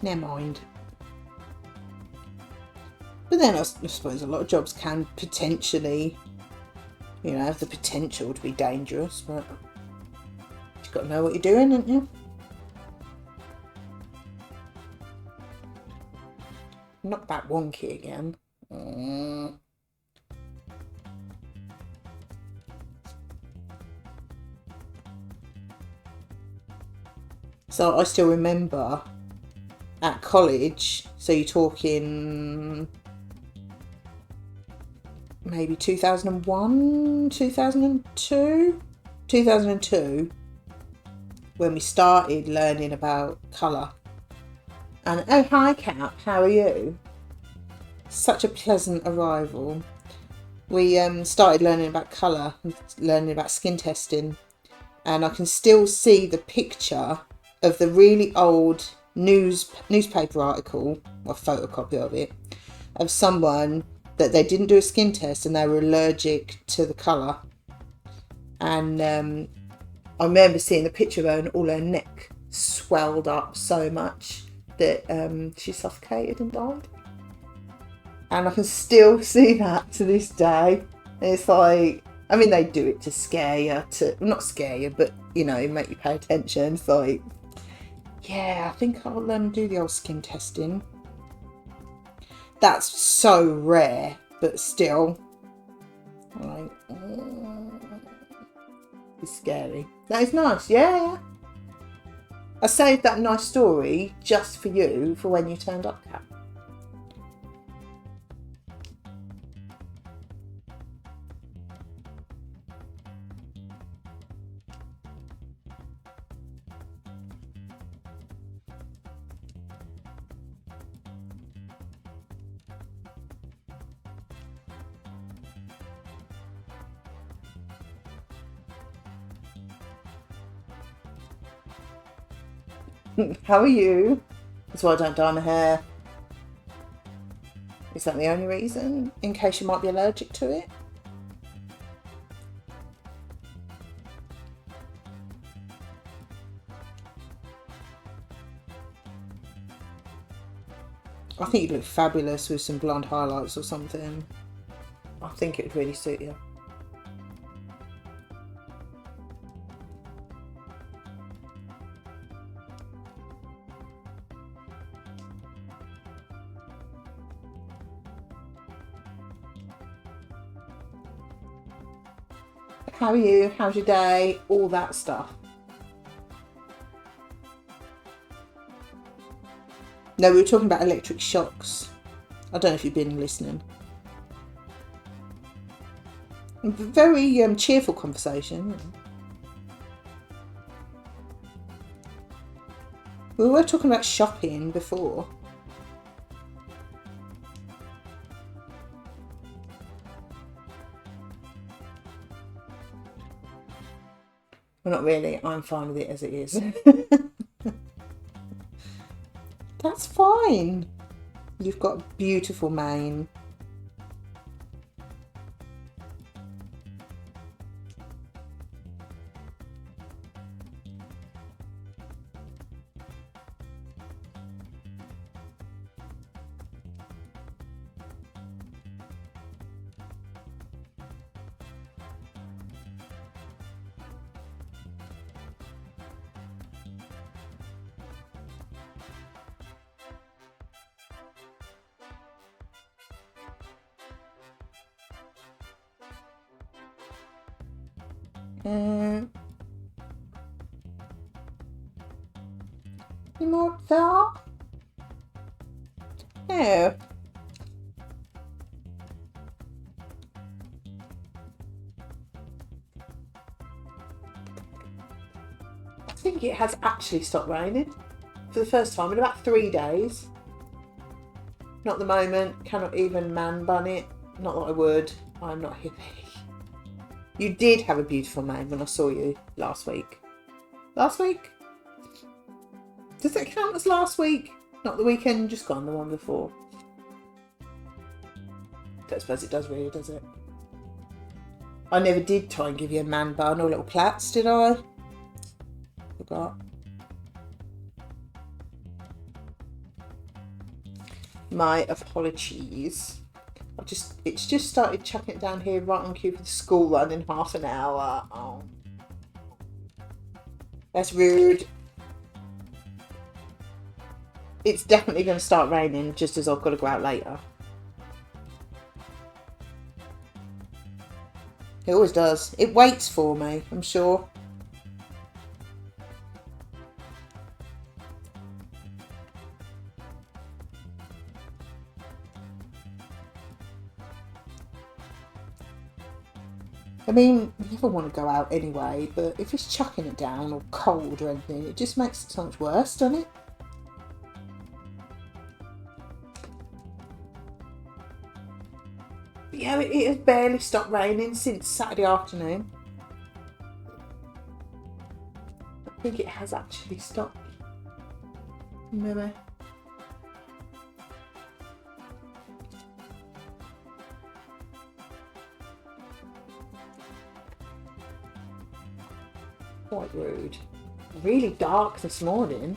Never mind. But then I suppose a lot of jobs can potentially, you know, have the potential to be dangerous, but you've got to know what you're doing, haven't you? Not that wonky again. So I still remember at college, so you're talking maybe 2001, 2002, 2002, when we started learning about colour. And oh, hi Kat, how are you? Such a pleasant arrival. We started learning about colour, learning about skin testing, and I can still see the picture of the really old newspaper article, or photocopy of it, of someone that they didn't do a skin test and they were allergic to the colour. And I remember seeing the picture of her and all her neck swelled up so much that she suffocated and died. And I can still see that to this day. And it's like, I mean, they do it to scare you, not scare you, but, you know, make you pay attention. It's like, yeah, I think I'll do the old skin testing. That's so rare, but still, like, it's scary. That is nice, yeah. I saved that nice story just for you for when you turned up, Kat. How are you? That's why I don't dye my hair. Is that the only reason? In case you might be allergic to it? I think you'd look fabulous with some blonde highlights or something. I think it would really suit you. How are you? How's your day? All that stuff. No, we were talking about electric shocks. I don't know if you've been listening. Very cheerful conversation. We were talking about shopping before. Well, not really. I'm fine with it as it is. That's fine. You've got a beautiful mane. Any more there? No. I think it has actually stopped raining for the first time in about 3 days. Not at the moment. Cannot even man bun it. Not that I would. I'm not hippie. You did have a beautiful mane when I saw you last week. Last week? Does it count as last week? Not the weekend just gone, the one before. Don't suppose it does really, does it? I never did try and give you a man bun or little plaits, did I? Forgot. My apologies. It's just started chucking it down here right on cue for the school run in half an hour. Oh. That's rude. It's definitely going to start raining just as I've got to go out later. It always does. It waits for me, I'm sure. I mean, we never want to go out anyway, but if it's chucking it down or cold or anything, it just makes it so much worse, doesn't it? But yeah, it has barely stopped raining since Saturday afternoon. I think it has actually stopped. Maybe. Quite rude. Really dark this morning.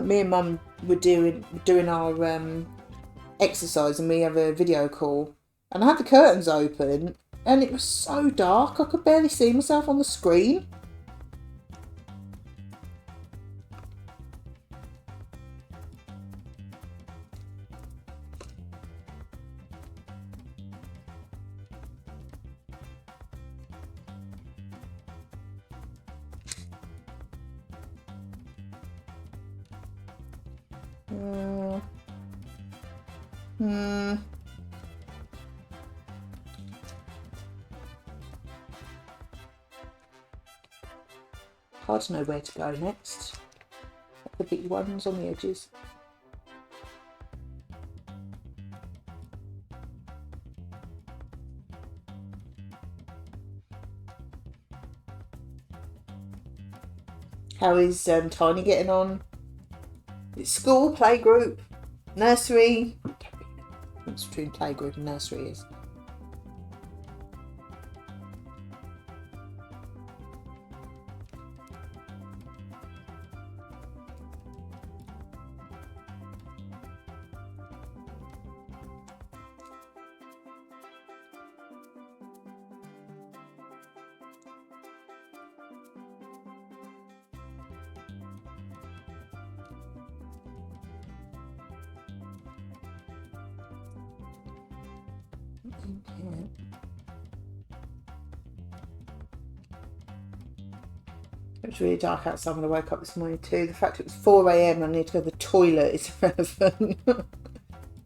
Me and Mum were doing our exercise, and we have a video call, and I had the curtains open, and it was so dark I could barely see myself on the screen. Hard to know where to go next. The big ones on the edges. How is Tiny getting on? It's school, playgroup, nursery. I don't really know what the difference between playgroup and nursery is. It was really dark outside when I woke up this morning too. The fact it was 4 a.m. and I need to go to the toilet is irrelevant.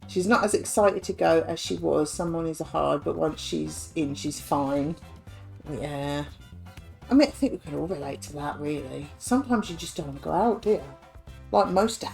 She's not as excited to go as she was. Some mornings are hard, but once she's in, she's fine. Yeah. I mean, I think we can all relate to that, really. Sometimes you just don't want to go out, do you? Like most days.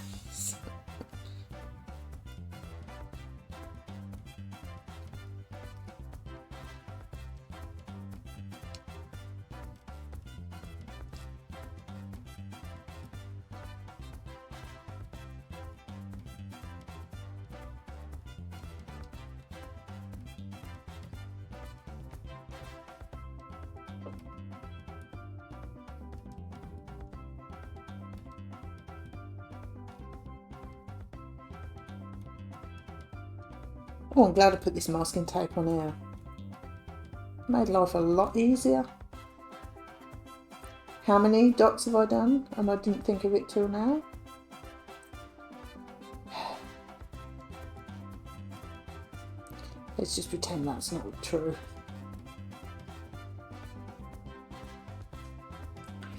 Oh, I'm glad I put this masking tape on here. Made life a lot easier. How many dots have I done? And I didn't think of it till now. Let's just pretend that's not true.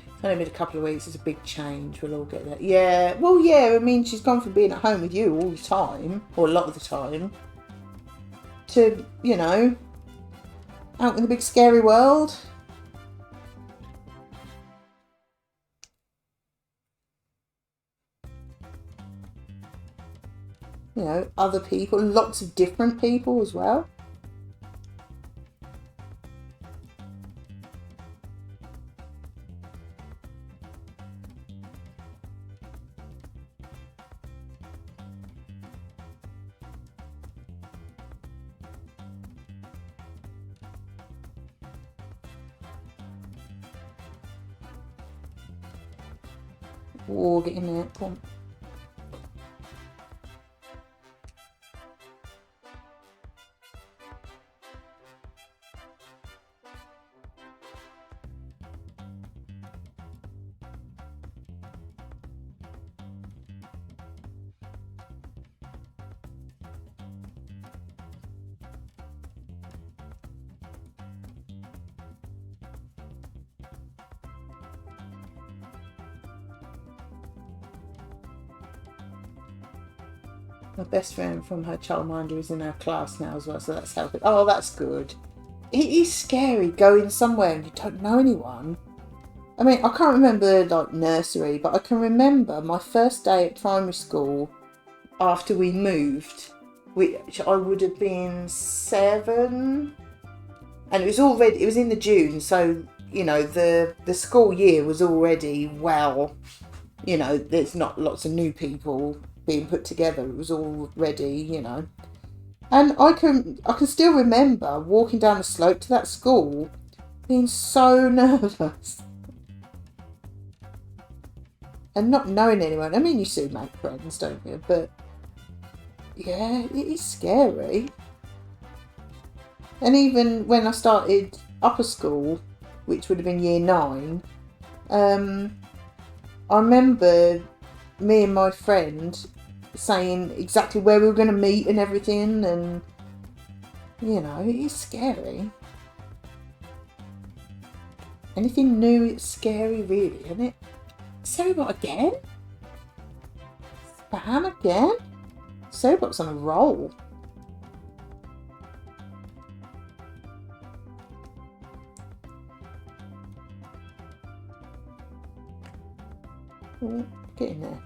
It's only been a couple of weeks. It's a big change. We'll all get that. Yeah. Well, yeah. I mean, she's gone from being at home with you all the time, or a lot of the time, to, you know, out in the big scary world. You know, other people, lots of different people as well. Oh, get in there. Come on. My best friend from her childminder is in our class now as well, so that's helping. Oh, that's good. It is scary going somewhere and you don't know anyone. I mean, I can't remember like nursery, but I can remember my first day at primary school after we moved, which I would have been 7, and it was in the June, so you know the school year was already well, you know, there's not lots of new people being put together. It was all ready, you know. And I can still remember walking down the slope to that school being so nervous. And not knowing anyone. I mean, you soon make friends, don't you? But yeah, it is scary. And even when I started upper school, which would have been year 9, I remember me and my friend saying exactly where we were going to meet and everything, and you know, it is scary. Anything new, it's scary, really, isn't it? Sarahbot again? Spam again? Sarahbot's on a roll. Get in there.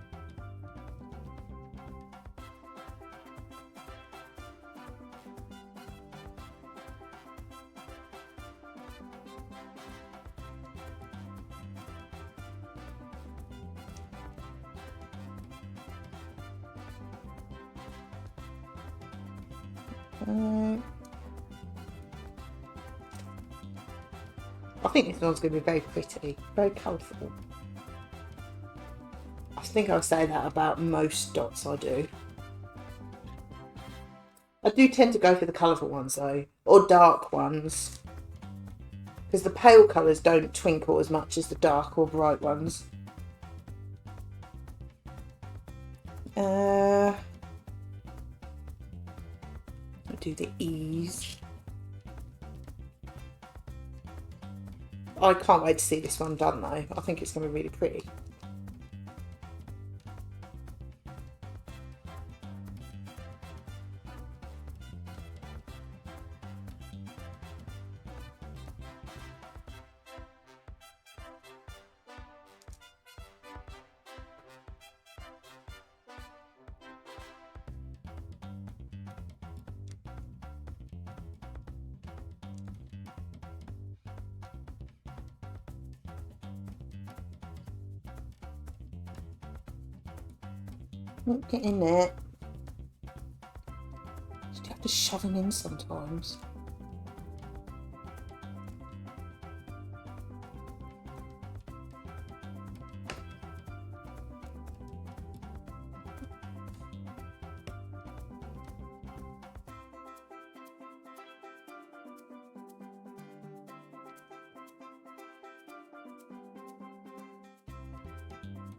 I think this one's going to be very pretty, very colourful. I think I'll say that about most dots I do. I do tend to go for the colourful ones though, or dark ones, because the pale colours don't twinkle as much as the dark or bright ones. I'll do the E's. I can't wait to see this one done though. I think it's going to be really pretty. Get in there. Just have to shove them in sometimes.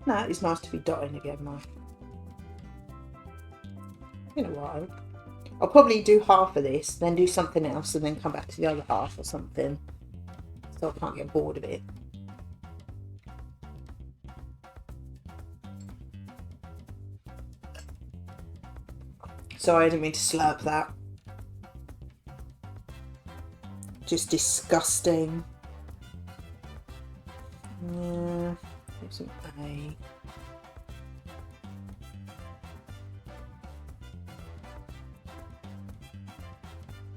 No, it's nice to be dotting again, Mike. In a while. I'll probably do half of this, then do something else, and then come back to the other half or something. So I can't get bored of it. Sorry, I didn't mean to slurp that. Just disgusting. Yeah, there's an A.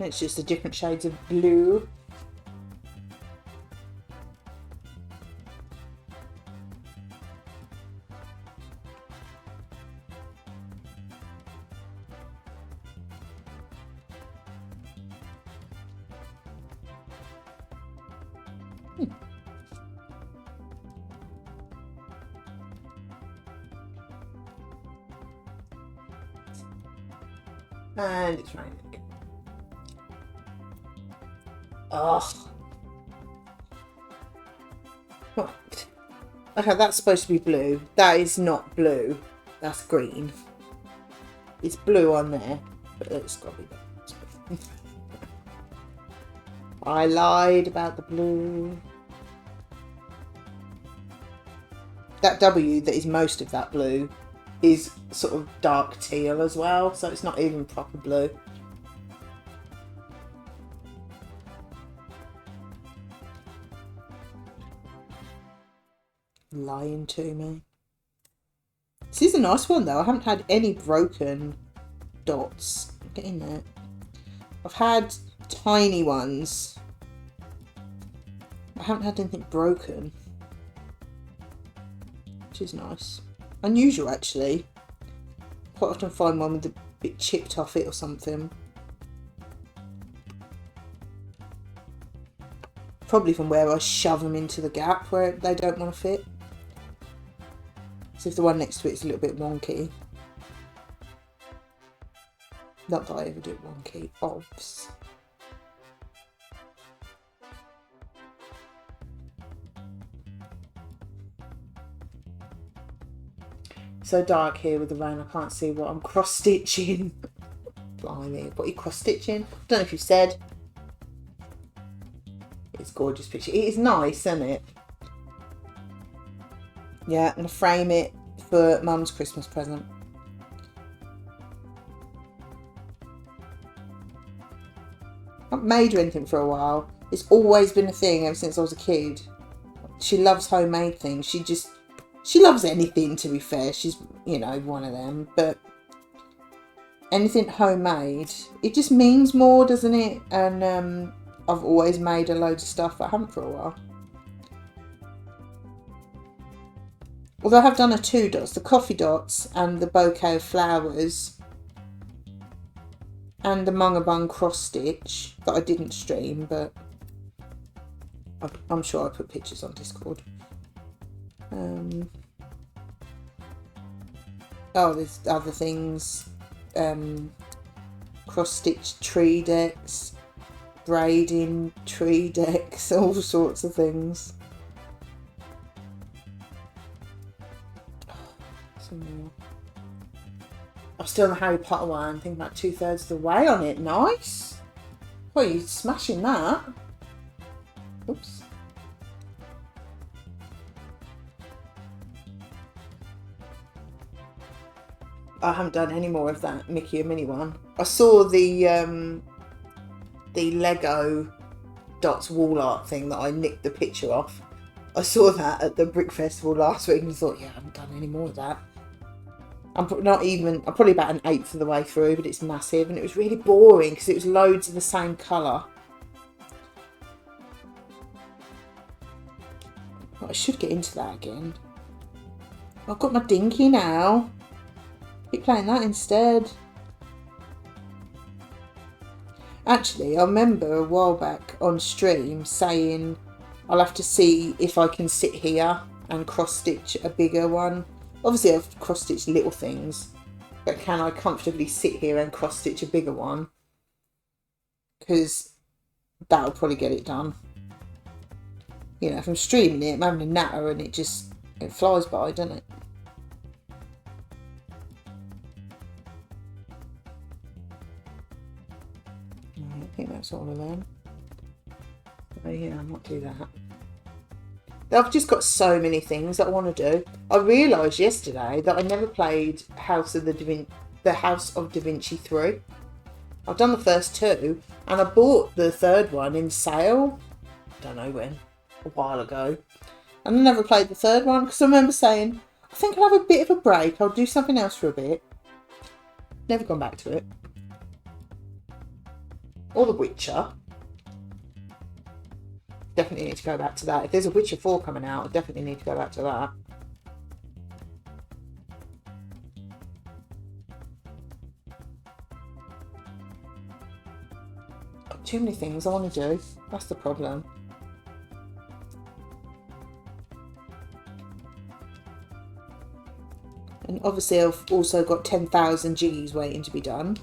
It's just the different shades of blue. And it's raining. Ugh. Right. Okay, that's supposed to be blue. That is not blue. That's green. It's blue on there, but it's got to be that. I lied about the blue. That W that is most of that blue is sort of dark teal as well, so it's not even proper blue. Lying to me. This is a nice one though. I haven't had any broken dots. Get in there. I've had tiny ones. I haven't had anything broken, which is nice. Unusual actually. Quite often find one with a bit chipped off it or something. Probably from where I shove them into the gap where they don't want to fit. So if the one next to it is a little bit wonky. Not that I ever do it wonky. Obs. So dark here with the rain, I can't see what I'm cross stitching. Blimey, what are you cross stitching? I don't know if you said. It's a gorgeous picture. It is nice, isn't it? Yeah, I'm going to frame it for Mum's Christmas present. I haven't made her anything for a while. It's always been a thing ever since I was a kid. She loves homemade things. She loves anything, to be fair. She's, you know, one of them. But anything homemade, it just means more, doesn't it? And I've always made a load of stuff, but I haven't for a while. Although I have done a 2 dots, the coffee dots and the bouquet of flowers and the Munga Bun cross stitch that I didn't stream, but I'm sure I put pictures on Discord. Oh, there's other things. Cross stitch tree decks, braiding tree decks, all sorts of things. Some more. I'm still on the Harry Potter one. I think about 2/3 of the way on it. Nice. Well, you're smashing that. Oops. I haven't done any more of that Mickey and Minnie one. I saw the Lego Dots wall art thing that I nicked the picture off. I saw that at the Brick Festival last week and thought, yeah, I haven't done any more of that. I'm probably about an eighth of the way through, but it's massive and it was really boring because it was loads of the same colour. But I should get into that again. I've got my Dinky now. Keep playing that instead. Actually, I remember a while back on stream saying I'll have to see if I can sit here and cross-stitch a bigger one. Obviously, I've cross-stitched little things, but can I comfortably sit here and cross-stitch a bigger one? Because that'll probably get it done. You know, if I'm streaming it, I'm having a natter and it flies by, doesn't it? I think that's all of them. Oh yeah, I might do that. I've just got so many things that I want to do. I realised yesterday that I never played House of Da Vinci 3. I've done the first two, and I bought the third one in sale. Don't know when, a while ago. And I never played the third one because I remember saying, I think I'll have a bit of a break. I'll do something else for a bit. Never gone back to it. Or The Witcher. Definitely need to go back to that. If there's a Witcher 4 coming out, I definitely need to go back to that. Got too many things I want to do. That's the problem. And obviously I've also got 10,000 jiggies waiting to be done.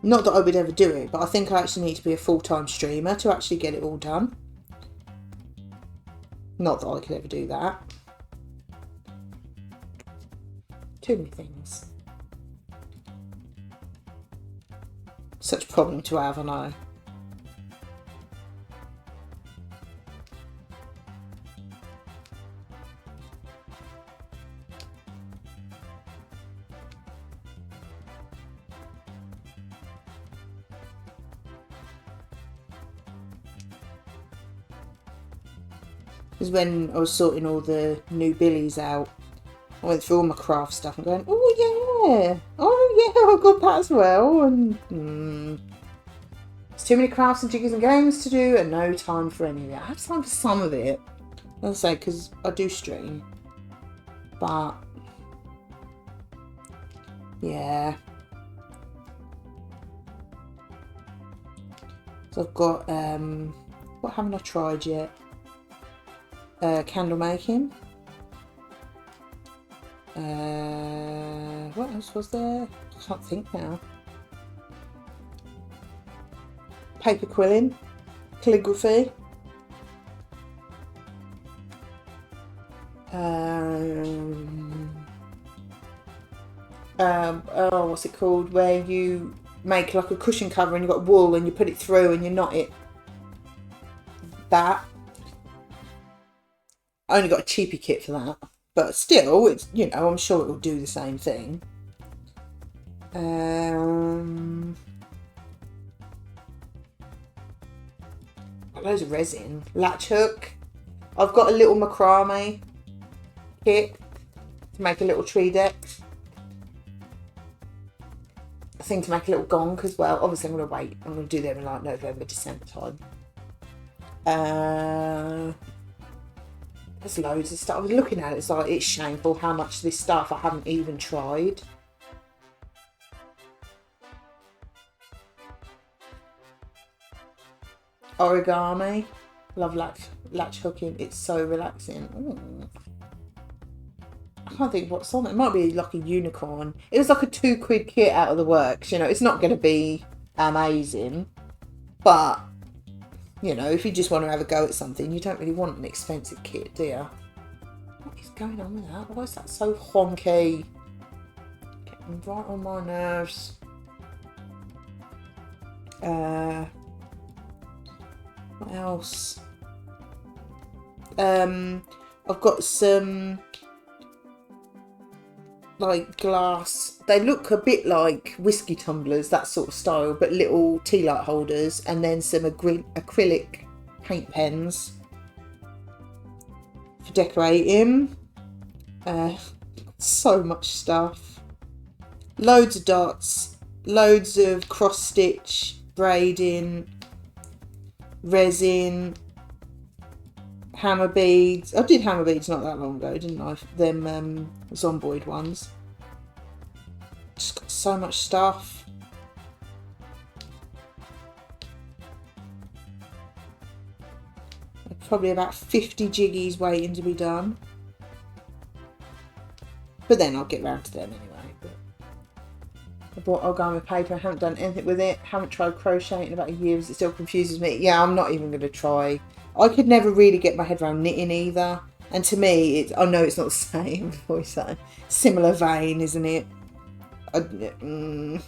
Not that I would ever do it, but I think I actually need to be a full-time streamer to actually get it all done. Not that I could ever do that. Too many things. Such a problem to have, I know. Because when I was sorting all the new billies out, I went through all my craft stuff and going, oh yeah, I've got that as well. And there's too many crafts and jiggies and games to do and no time for any of it. I have time for some of it, as I say, because I do stream. But yeah. So I've got, what haven't I tried yet? Candle making. What else was there? I can't think now. Paper quilling, calligraphy. What's it called? Where you make like a cushion cover and you've got wool and you put it through and you knot it. That. I only got a cheapy kit for that, but still, it's, you know, I'm sure it will do the same thing. Loads of resin. Latch hook. I've got a little macrame kit to make a little tree deck. A thing to make a little gong as well. Obviously, I'm going to wait. I'm going to do them in like November, December time. There's loads of stuff. I was looking at it, it's like, it's shameful how much of this stuff I haven't even tried. Origami. Love latch hooking. It's so relaxing. Ooh. I can't think what's on it. It might be like a unicorn. It was like a £2 kit out of the works. You know, it's not going to be amazing. But you know, if you just want to have a go at something, you don't really want an expensive kit, do you? What is going on with that? Why is that so honky? right on my nerves. What else? I've got some like glass, they look a bit like whiskey tumblers, that sort of style, but little tea light holders, and then some acrylic paint pens for decorating. So much stuff, loads of dots, loads of cross stitch, braiding, resin, hammer beads. I did hammer beads not that long ago, didn't I? Them zomboid ones. Just got so much stuff. Probably about 50 jiggies waiting to be done. But then I'll get round to them anyway. But I bought origami paper. I haven't done anything with it. Haven't tried crocheting in about a year as it still confuses me. Yeah, I'm not even going to try. I could never really get my head around knitting either. And to me, I know it's not the same. Similar vein, isn't it? And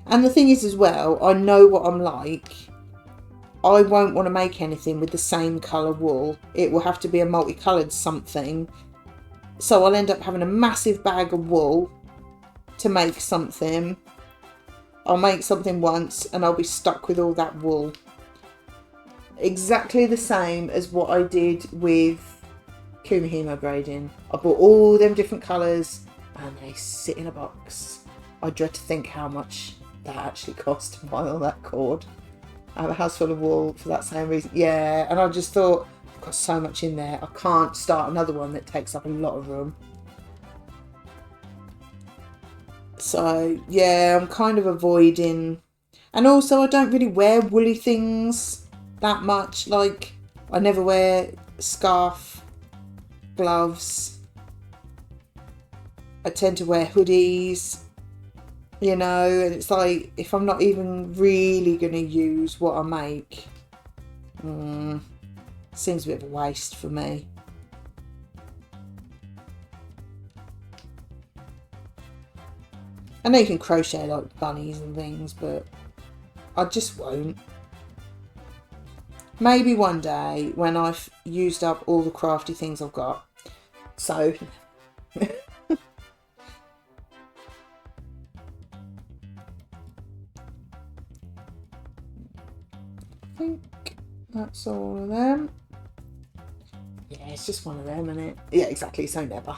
the thing is as well, I know what I'm like. I won't want to make anything with the same colour wool. It will have to be a multicoloured something. So I'll end up having a massive bag of wool to make something. I'll make something once and I'll be stuck with all that wool. Exactly the same as what I did with Kumihimo braiding. I bought all them different colours and they sit in a box. I dread to think how much that actually cost to buy all that cord. I have a house full of wool for that same reason. Yeah, and I just thought, I've got so much in there. I can't start another one that takes up a lot of room. So, yeah, I'm kind of avoiding. And also, I don't really wear woolly things that much. Like, I never wear scarf, gloves. I tend to wear hoodies. You know, and it's like, if I'm not even really going to use what I make, seems a bit of a waste for me. I know you can crochet like bunnies and things, but I just won't. Maybe one day when I've used up all the crafty things I've got. So... I think that's all of them. Yeah, it's just one of them, isn't it? Yeah, exactly, so never.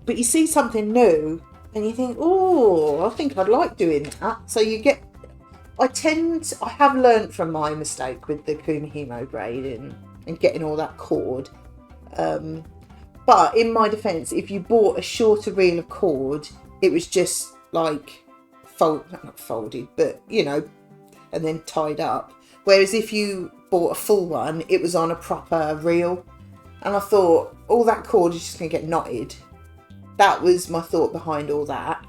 But you see something new and you think, oh, I think I'd like doing that. So you get, I have learnt from my mistake with the Kumihimo braiding and getting all that cord. But in my defence, if you bought a shorter reel of cord, it was just like, not folded, but you know, and then tied up. Whereas if you bought a full one, it was on a proper reel. And I thought, all that cord is just going to get knotted. That was my thought behind all that.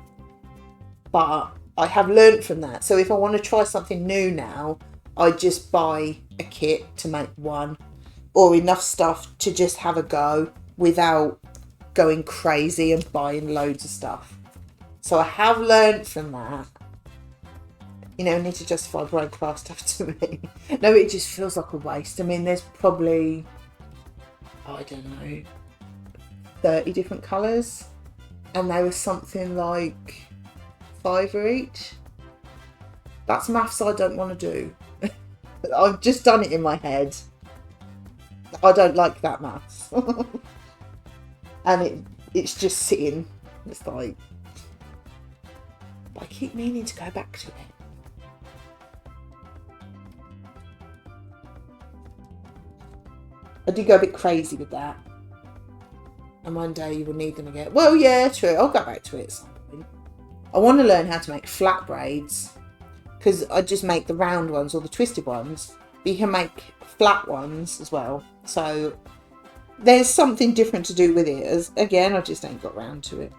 But I have learnt from that. So if I want to try something new now, I just buy a kit to make one, or enough stuff to just have a go without going crazy and buying loads of stuff. So I have learnt from that. You know, I need to justify buying craft stuff to me. No, it just feels like a waste. I mean, there's probably, I don't know, 30 different colours. And they were something like £5 each. That's maths I don't want to do. I've just done it in my head. I don't like that maths. And it's just sitting. It's like, I keep meaning to go back to it. I did go a bit crazy with that. And one day you will need them again. Well, yeah, true. I'll go back to it at some point. I want to learn how to make flat braids. Because I just make the round ones or the twisted ones. But you can make flat ones as well. So there's something different to do with it. As again, I just ain't got round to it.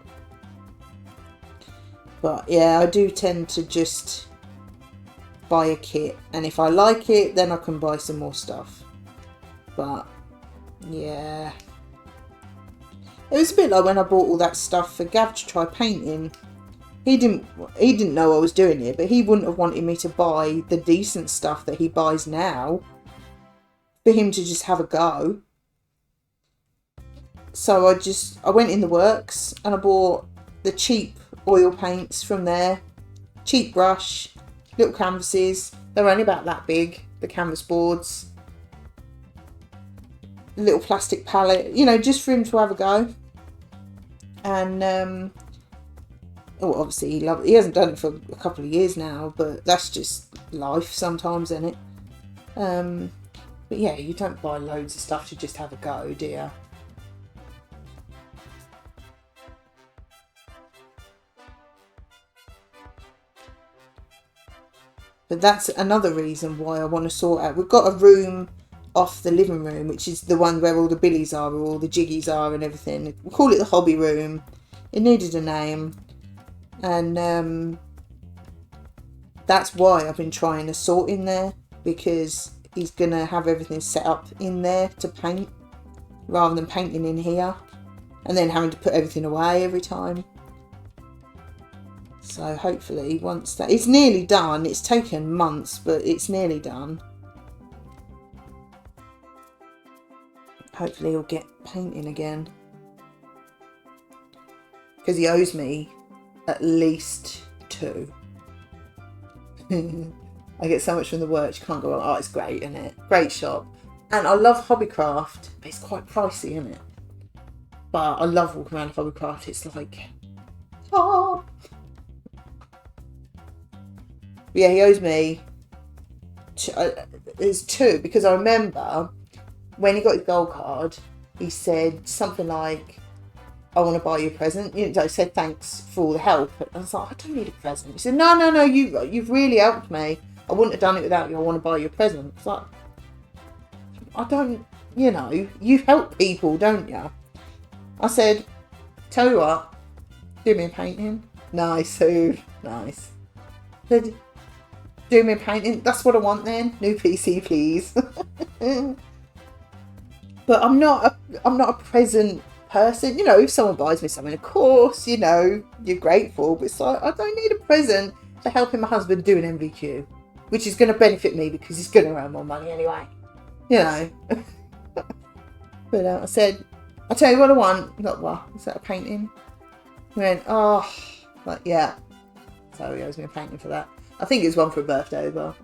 But yeah, I do tend to just buy a kit. And if I like it, then I can buy some more stuff. But yeah. It was a bit like when I bought all that stuff for Gav to try painting. He didn't know I was doing it, but he wouldn't have wanted me to buy the decent stuff that he buys now for him to just have a go. So I went in the works and I bought the cheap oil paints from there. Cheap brush, little canvases. They're only about that big, the canvas boards. Little plastic palette, you know, just for him to have a go. And obviously he hasn't done it for a couple of years now, but that's just life sometimes, isn't it? But yeah, you don't buy loads of stuff to just have a go, do you? But that's another reason why I want to sort out. We've got a room off the living room, which is the one where all the billies are, where all the jiggies are and everything. We call it the hobby room. It needed a name. And that's why I've been trying to sort in there, because he's going to have everything set up in there to paint, rather than painting in here and then having to put everything away every time. So hopefully once that... It's nearly done. It's taken months, but it's nearly done. Hopefully he'll get painting again. Because he owes me at least 2. I get so much from the work, you can't go on. Oh, it's great, isn't it? Great shop. And I love Hobbycraft, but it's quite pricey, isn't it? But I love walking around Hobbycraft. It's like... Oh. Yeah, he owes me... There's 2, because I remember when he got his gold card, he said something like, I want to buy you a present. You know, I said thanks for all the help. I was like, I don't need a present. He said, no, you've really helped me. I wouldn't have done it without you. I want to buy you a present. It's like, I don't, you know, you help people, don't you? I said, tell you what, do me a painting. Nice, Sue. Nice. I said, do me a painting. That's what I want then. New PC, please. But I'm not a present person. You know, if someone buys me something, of course, you know, you're grateful. But it's like, I don't need a present for helping my husband do an MVQ, which is going to benefit me because he's going to earn more money anyway. You know. But I said, I'll tell you what I want. Like, what? Is that a painting? He went, oh, like, yeah. So he owes me a painting for that. I think it's one for a birthday as well.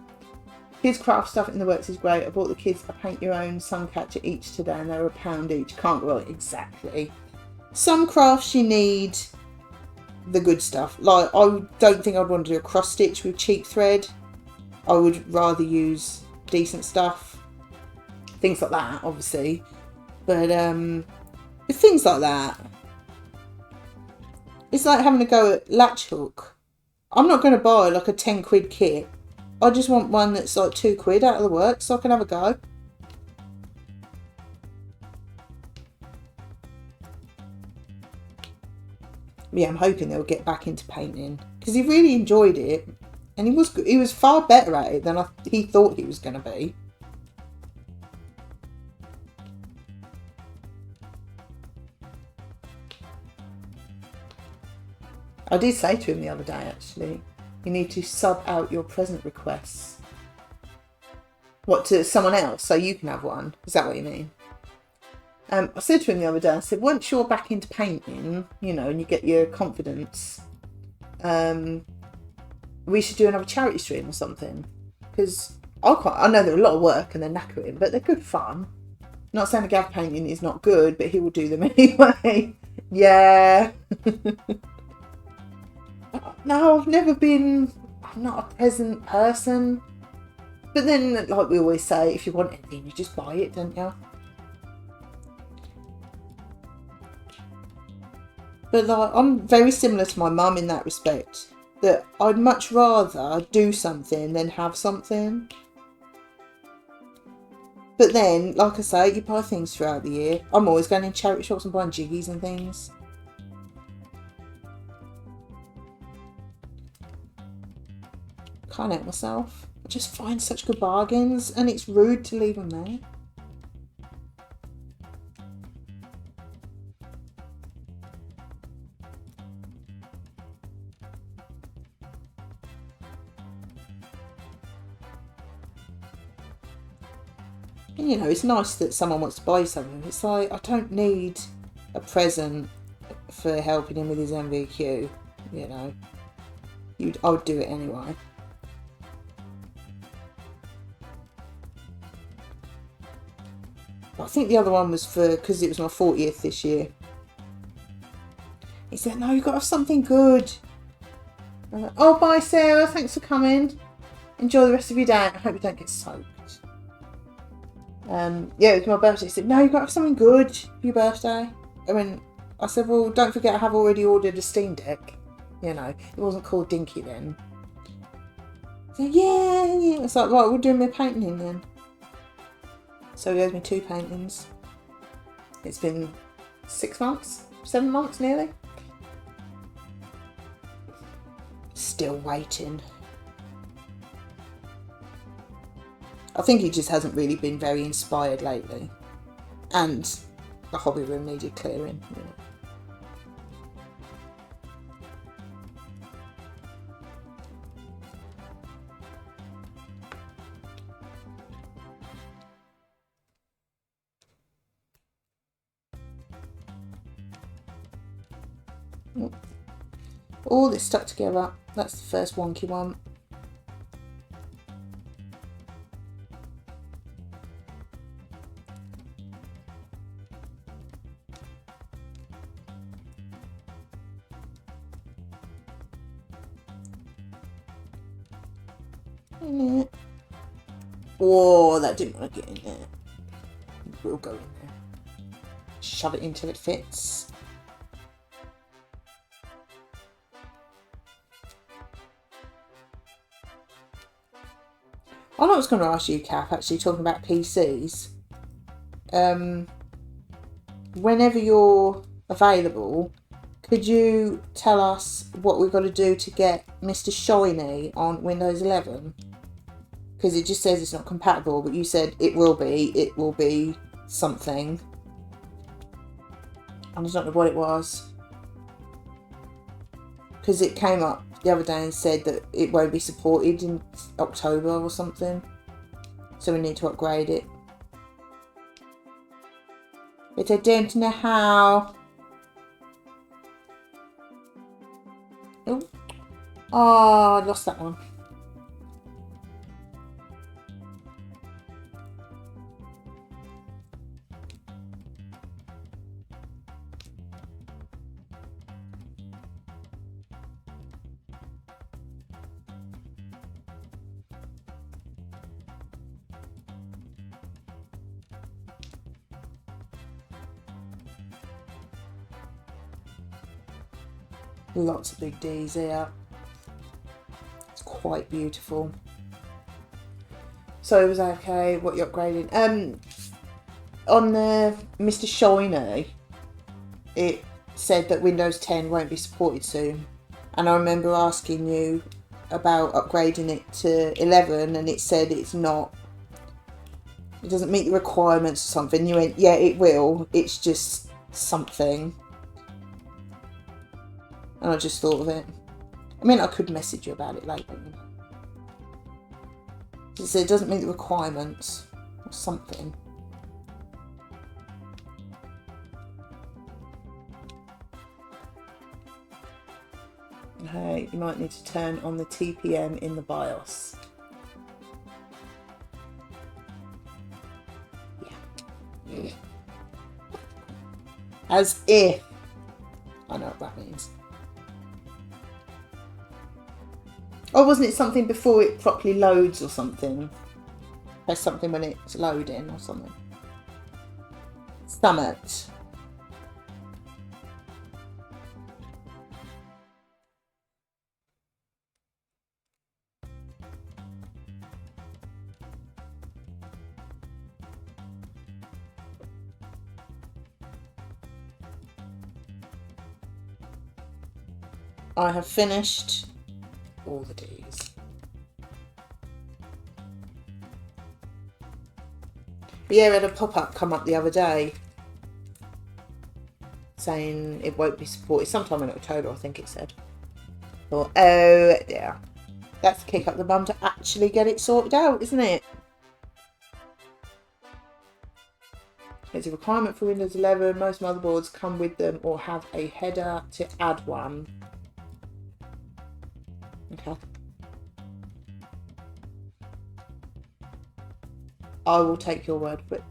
Kids craft stuff in the works is great. I bought the kids a paint your own sun catcher each today and they're £1 each. Can't go exactly. Some crafts you need the good stuff. Like, I don't think I'd want to do a cross stitch with cheap thread. I would rather use decent stuff. Things like that, obviously. But things like that. It's like having to go at latch hook. I'm not going to buy like a 10 quid kit. I just want one that's like £2 out of the works so I can have a go. Yeah, I'm hoping they'll get back into painting because he really enjoyed it, and he was far better at it than he thought he was going to be. I did say to him the other day, actually, you need to sub out your present requests. What, to someone else so you can have one? Is that what you mean? I said to him the other day, I said, once you're back into painting, you know, and you get your confidence, we should do another charity stream or something. Because I know they're a lot of work and they're knackering, but they're good fun. Not saying the gav painting is not good, but he will do them anyway. Yeah. No, I'm not a present person. But then, like we always say, if you want anything, you just buy it, don't you? But like, I'm very similar to my mum in that respect. That I'd much rather do something than have something. But then, like I say, you buy things throughout the year. I'm always going in charity shops and buying jiggies and things. Can't help myself. I just find such good bargains and it's rude to leave them there. And you know, it's nice that someone wants to buy something. It's like, I don't need a present for helping him with his MVQ, you know. I would do it anyway. But I think the other one was because it was my 40th this year. He said, no, you've got to have something good. Like, oh, bye Sarah, thanks for coming. Enjoy the rest of your day. I hope you don't get soaked. Yeah, it was my birthday. He said, no, you've got to have something good for your birthday. I said, well, don't forget I have already ordered a Steam Deck. You know, it wasn't called Dinky then. So yeah. It's like, right, we'll do my painting then. So he owes me 2 paintings. It's been 6 months, 7 months nearly. Still waiting. I think he just hasn't really been very inspired lately. And the hobby room needed clearing, you know. All this stuck together. That's the first wonky one. In it. Oh, that didn't want to get in there. We'll go in there. Shove it until it fits. I was going to ask you, Kath, actually talking about PCs. Whenever you're available, could you tell us what we've got to do to get Mr. Shiny on Windows 11? Because it just says it's not compatible, but you said it will be something. I just don't know what it was. Because it came up the other day and said that it won't be supported in October or something. So we need to upgrade it. But I don't know how. Oh, I lost that one. Lots of big D's here. It's quite beautiful. So it was okay. What you upgrading? On the Mr. Shiny, it said that Windows 10 won't be supported soon, and I remember asking you about upgrading it to 11, and it said it's not. It doesn't meet the requirements or something. You went, yeah, it will. It's just something. And I just thought of it. I mean, I could message you about it later. It said it doesn't meet the requirements or something. Okay, you might need to turn on the TPM in the BIOS. Yeah. As if. I know what that means. Or wasn't it something before it properly loads or something? There's something when it's loading or something. Summit. I have finished all the D's. Yeah, we had a pop-up come up the other day saying it won't be supported sometime in October, I think it said. Thought, oh yeah, that's a kick up the bum to actually get it sorted out, isn't it? It's a requirement for Windows 11. Most motherboards come with them or have a header to add one. Okay. I will take your word for it.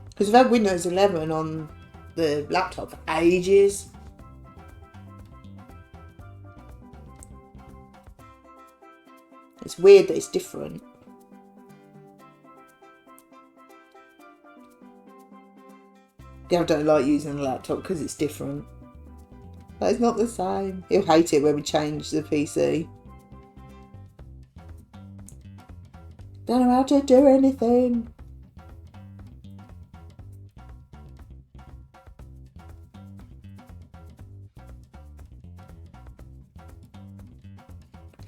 Because I've had Windows 11 on the laptop for ages. It's weird that it's different. Yeah, I don't like using a laptop because it's different. But it's not the same. He'll hate it when we change the PC. Don't know how to do anything.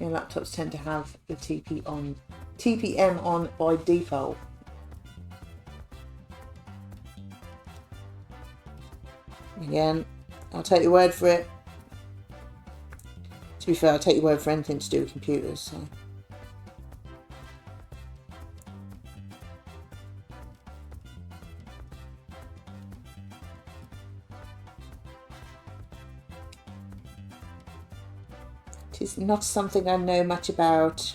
Yeah, laptops tend to have the TPM on by default. Again, I'll take your word for it. To be fair, I'll take your word for anything to do with computers. So. It is not something I know much about.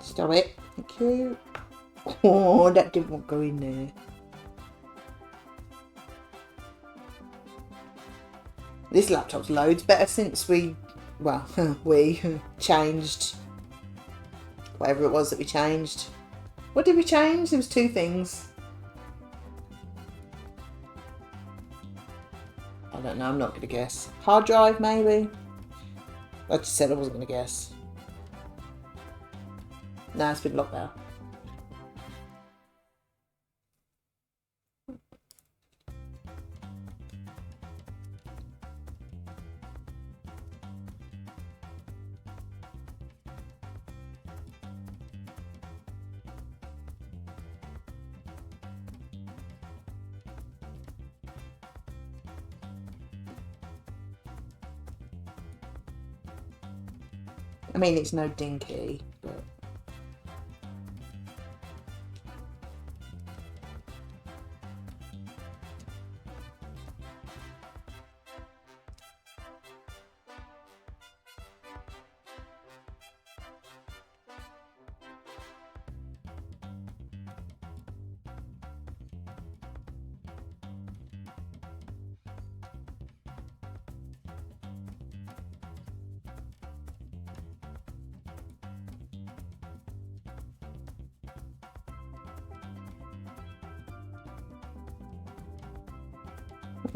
Stop it. Thank you. Oh, that didn't go in there. This laptop's loads better since we changed whatever it was that we changed. What did we change? There was two things. I don't know, I'm not going to guess. Hard drive, maybe? I just said I wasn't going to guess. No, it's been a lot better. I mean, it's no dinky, but...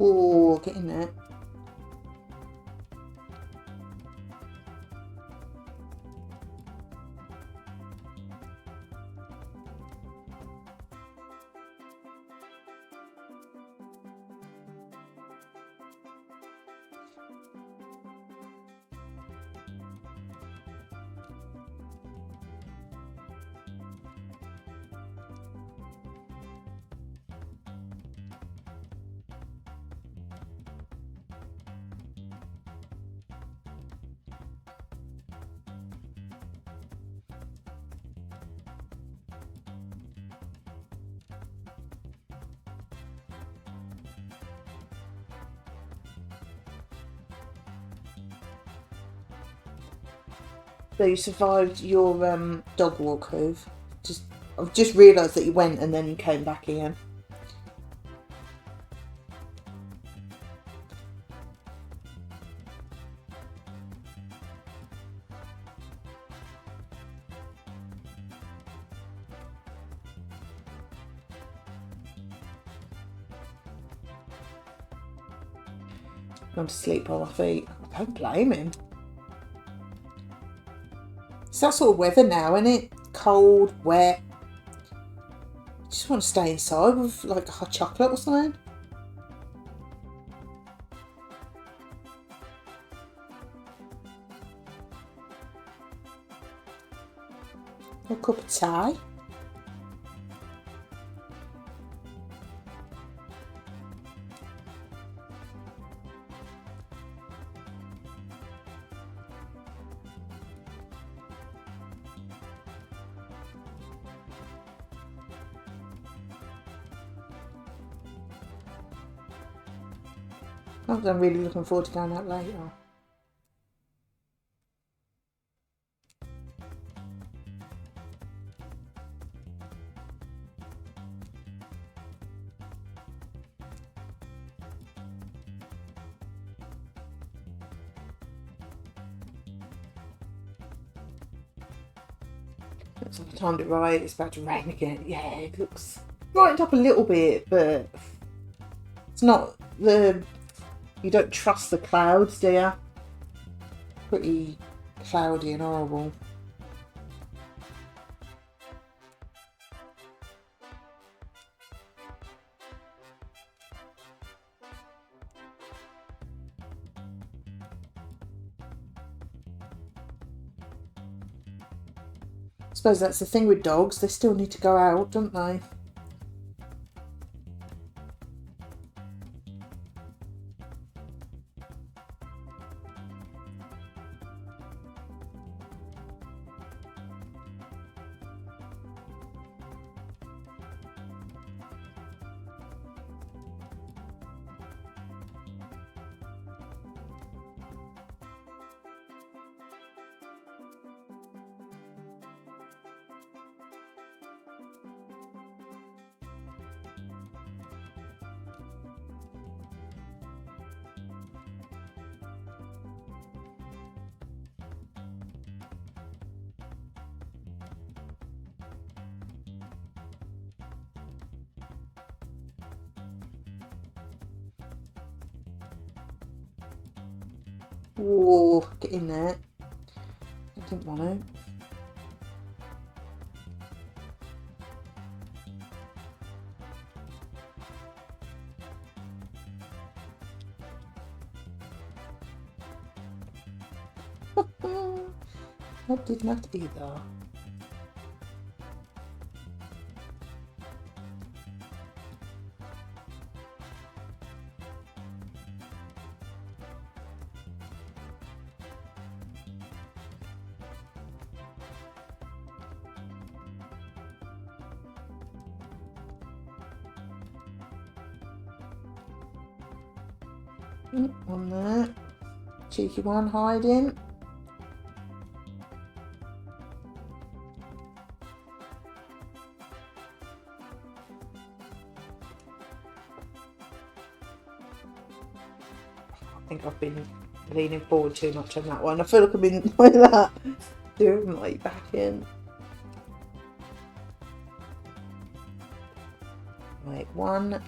Oh, get in there. So you survived your dog walk, Hoof. I've just realised that you went and then came back again. Gone to sleep on my feet. I don't blame him. It's that sort of weather now, isn't it? Cold, wet. Just want to stay inside with like a hot chocolate or something. A cup of tea. I'm really looking forward to going out later. Looks like I timed it right. It's about to rain again. Yeah, it looks brightened up a little bit, but it's not the... You don't trust the clouds, do you? Pretty cloudy and horrible. I suppose that's the thing with dogs. They still need to go out, don't they? Whoa, get in there. I didn't want to. I did not either. On there. Cheeky one hiding. I think I've been leaning forward too much on that one. I feel like I've been like that. Doing my back in. Right, one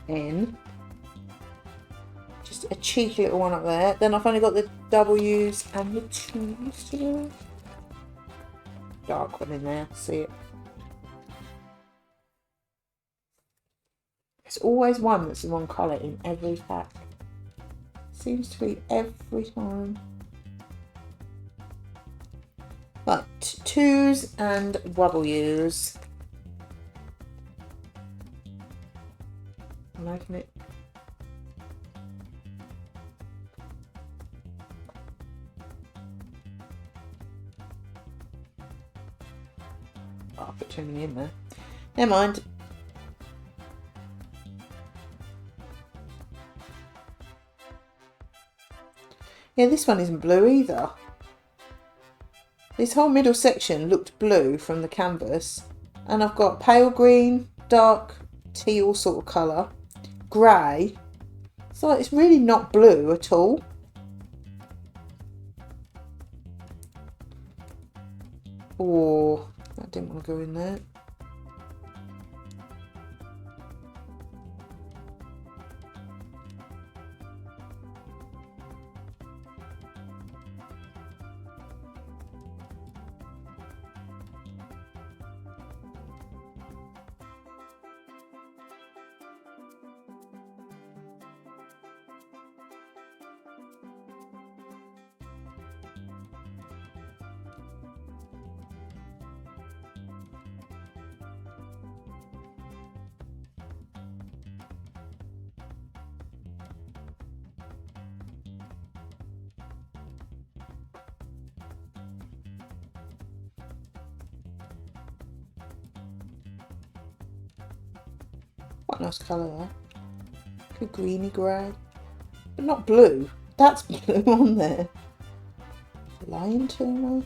in. Just a cheeky little one up there. Then I've only got the W's and the T's to do. Dark one in there, see it. There's always one that's the wrong colour in every pack. Seems to be every time. Right, 2's and W's. I'm liking it. Oh, I put too many in there. Never mind. Yeah, this one isn't blue either. This whole middle section looked blue from the canvas. And I've got pale green, dark teal sort of colour, grey. So it's really not blue at all. Oh, that didn't want to go in there. quite a nice colour there. Good greeny grey. But not blue. That's blue on there. Lion tamer.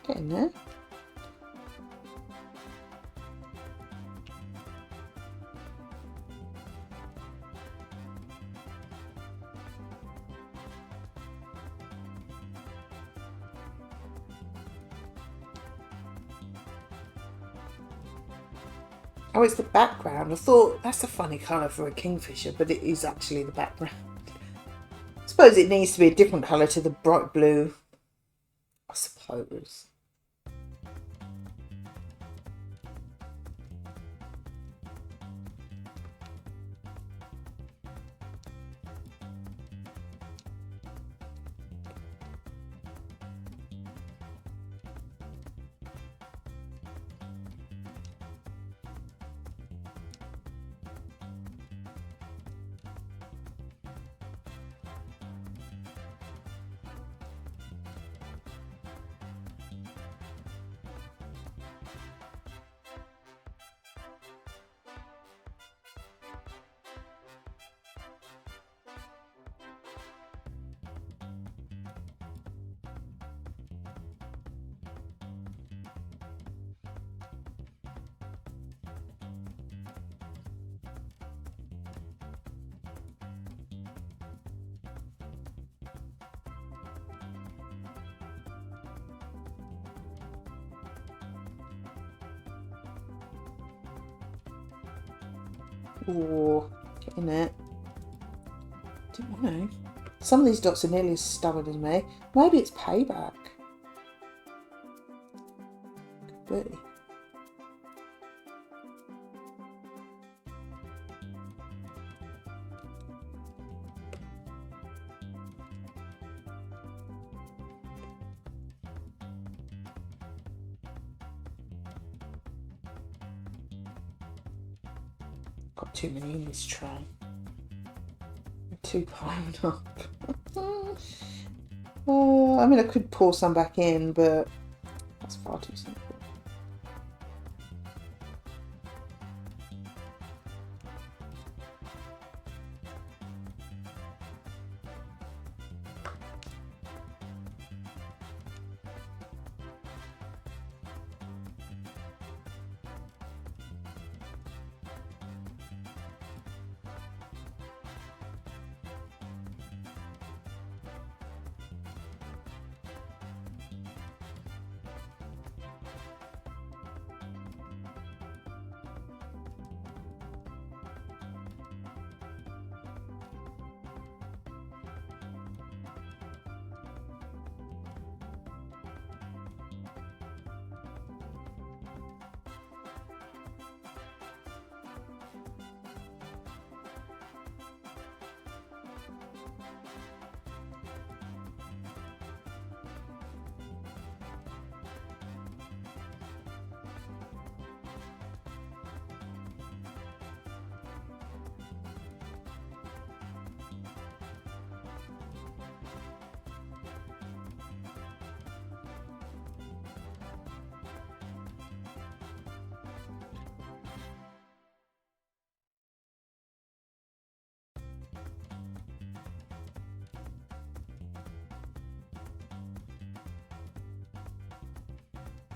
Getting there. Oh, it's the background. I thought that's a funny colour for a kingfisher, but it is actually the background. I suppose it needs to be a different colour to the bright blue. I suppose. Ooh, getting it. Don't know. Some of these dots are nearly as stubborn as me. Maybe it's payback. Could be. Got too many in this tray. I'm too piled up. I mean, I could pour some back in, but that's far too simple.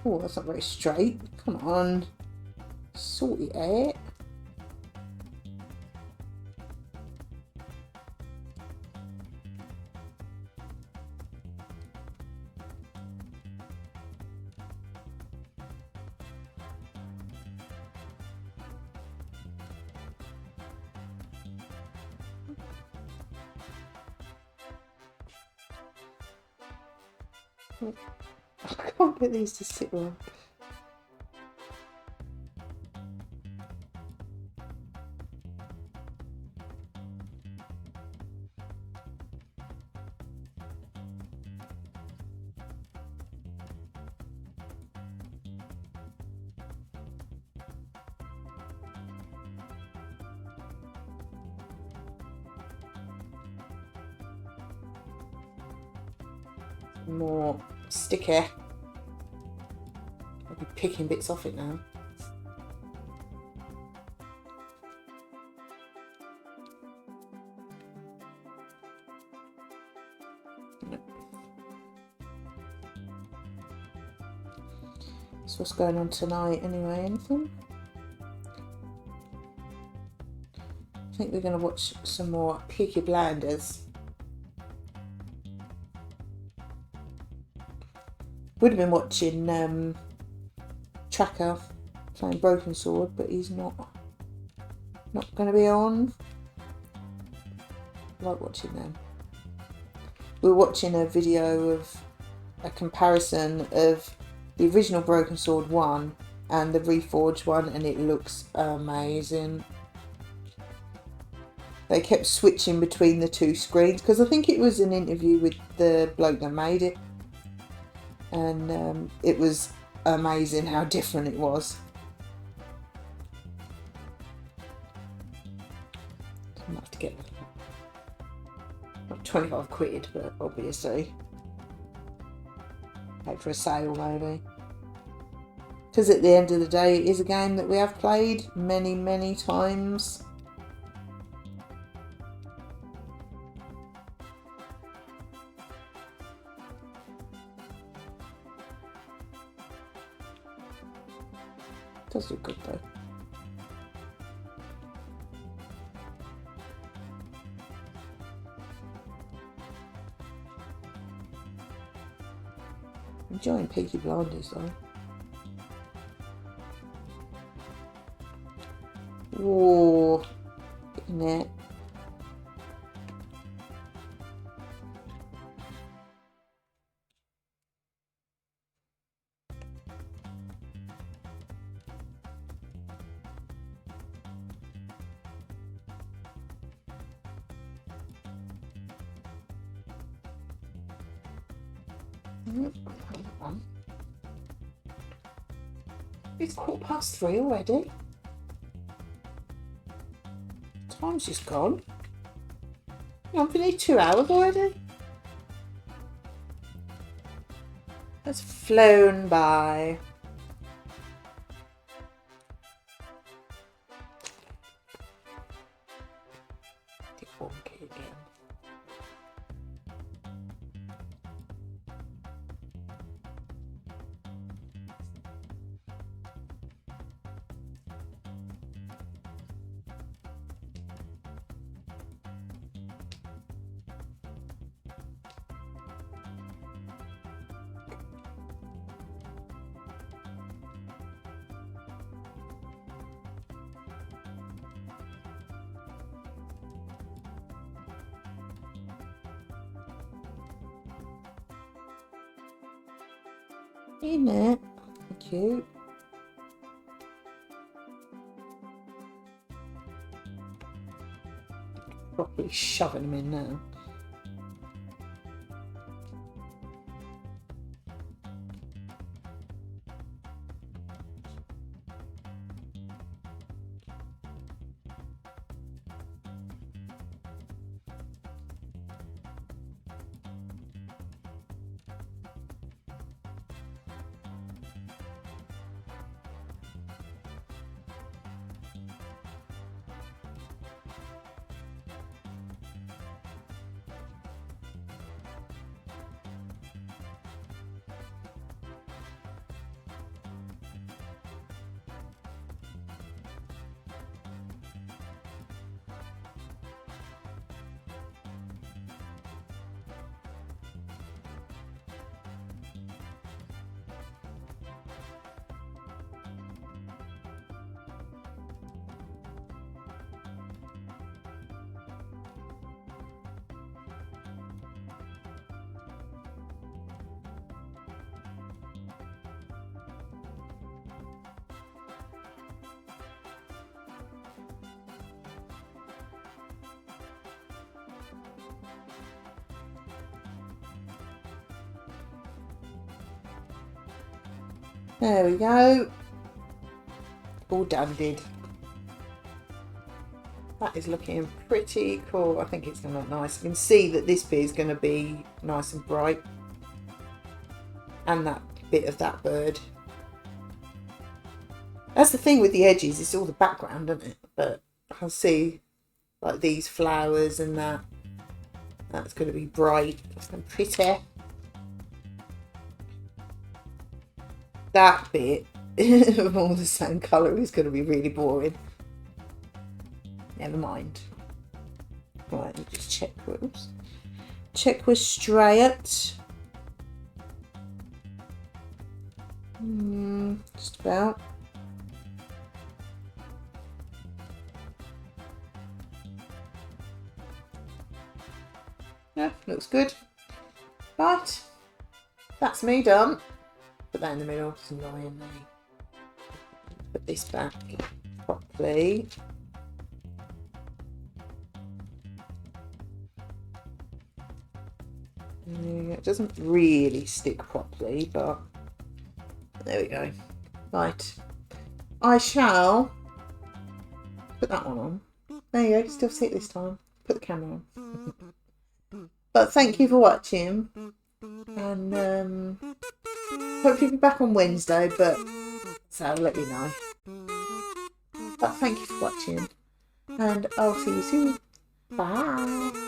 Oh, that's not very straight. Come on. Sort it out. I can't get these to sit well. More sticky. I'll be picking bits off it now. So what's going on tonight anyway? Anything? I think we're going to watch some more Peaky Blinders. Would have been watching Tracker playing Broken Sword, but he's not going to be on. I like watching them. We were watching a video of a comparison of the original Broken Sword 1 and the Reforged one, and it looks amazing. They kept switching between the two screens because I think it was an interview with the bloke that made it. And it was amazing how different it was. I'm gonna have to get not 25 quid, but obviously pay for a sale maybe. Because at the end of the day, it is a game that we have played many, many times. Does look good though. Enjoying Peaky Blinders though. Whoa, isn't it? It's 3:15 already. Time's just gone. I've been here 2 hours already. It's flown by. Get wonky again. Isn't it? Cute. Properly shoving them in now. There we go. All done did. That is looking pretty cool. I think it's going to look nice. You can see that this bit is going to be nice and bright. And that bit of that bird. That's the thing with the edges, it's all the background, isn't it? But I'll see like these flowers and that. That's going to be bright and pretty. That bit of all the same colour is going to be really boring. Never mind. Right, let me just check. Oops. Check we're straight. Just about. Yeah, looks good. Right, that's me done. Put that in the middle, it's annoying me. Put this back properly. It doesn't really stick properly, but there we go. Right, I shall put that one on. There you go, you can still see it this time. Put the camera on. But thank you for watching, and hopefully be back on Wednesday, but so I'll let you know. But thank you for watching, and I'll see you soon. Bye.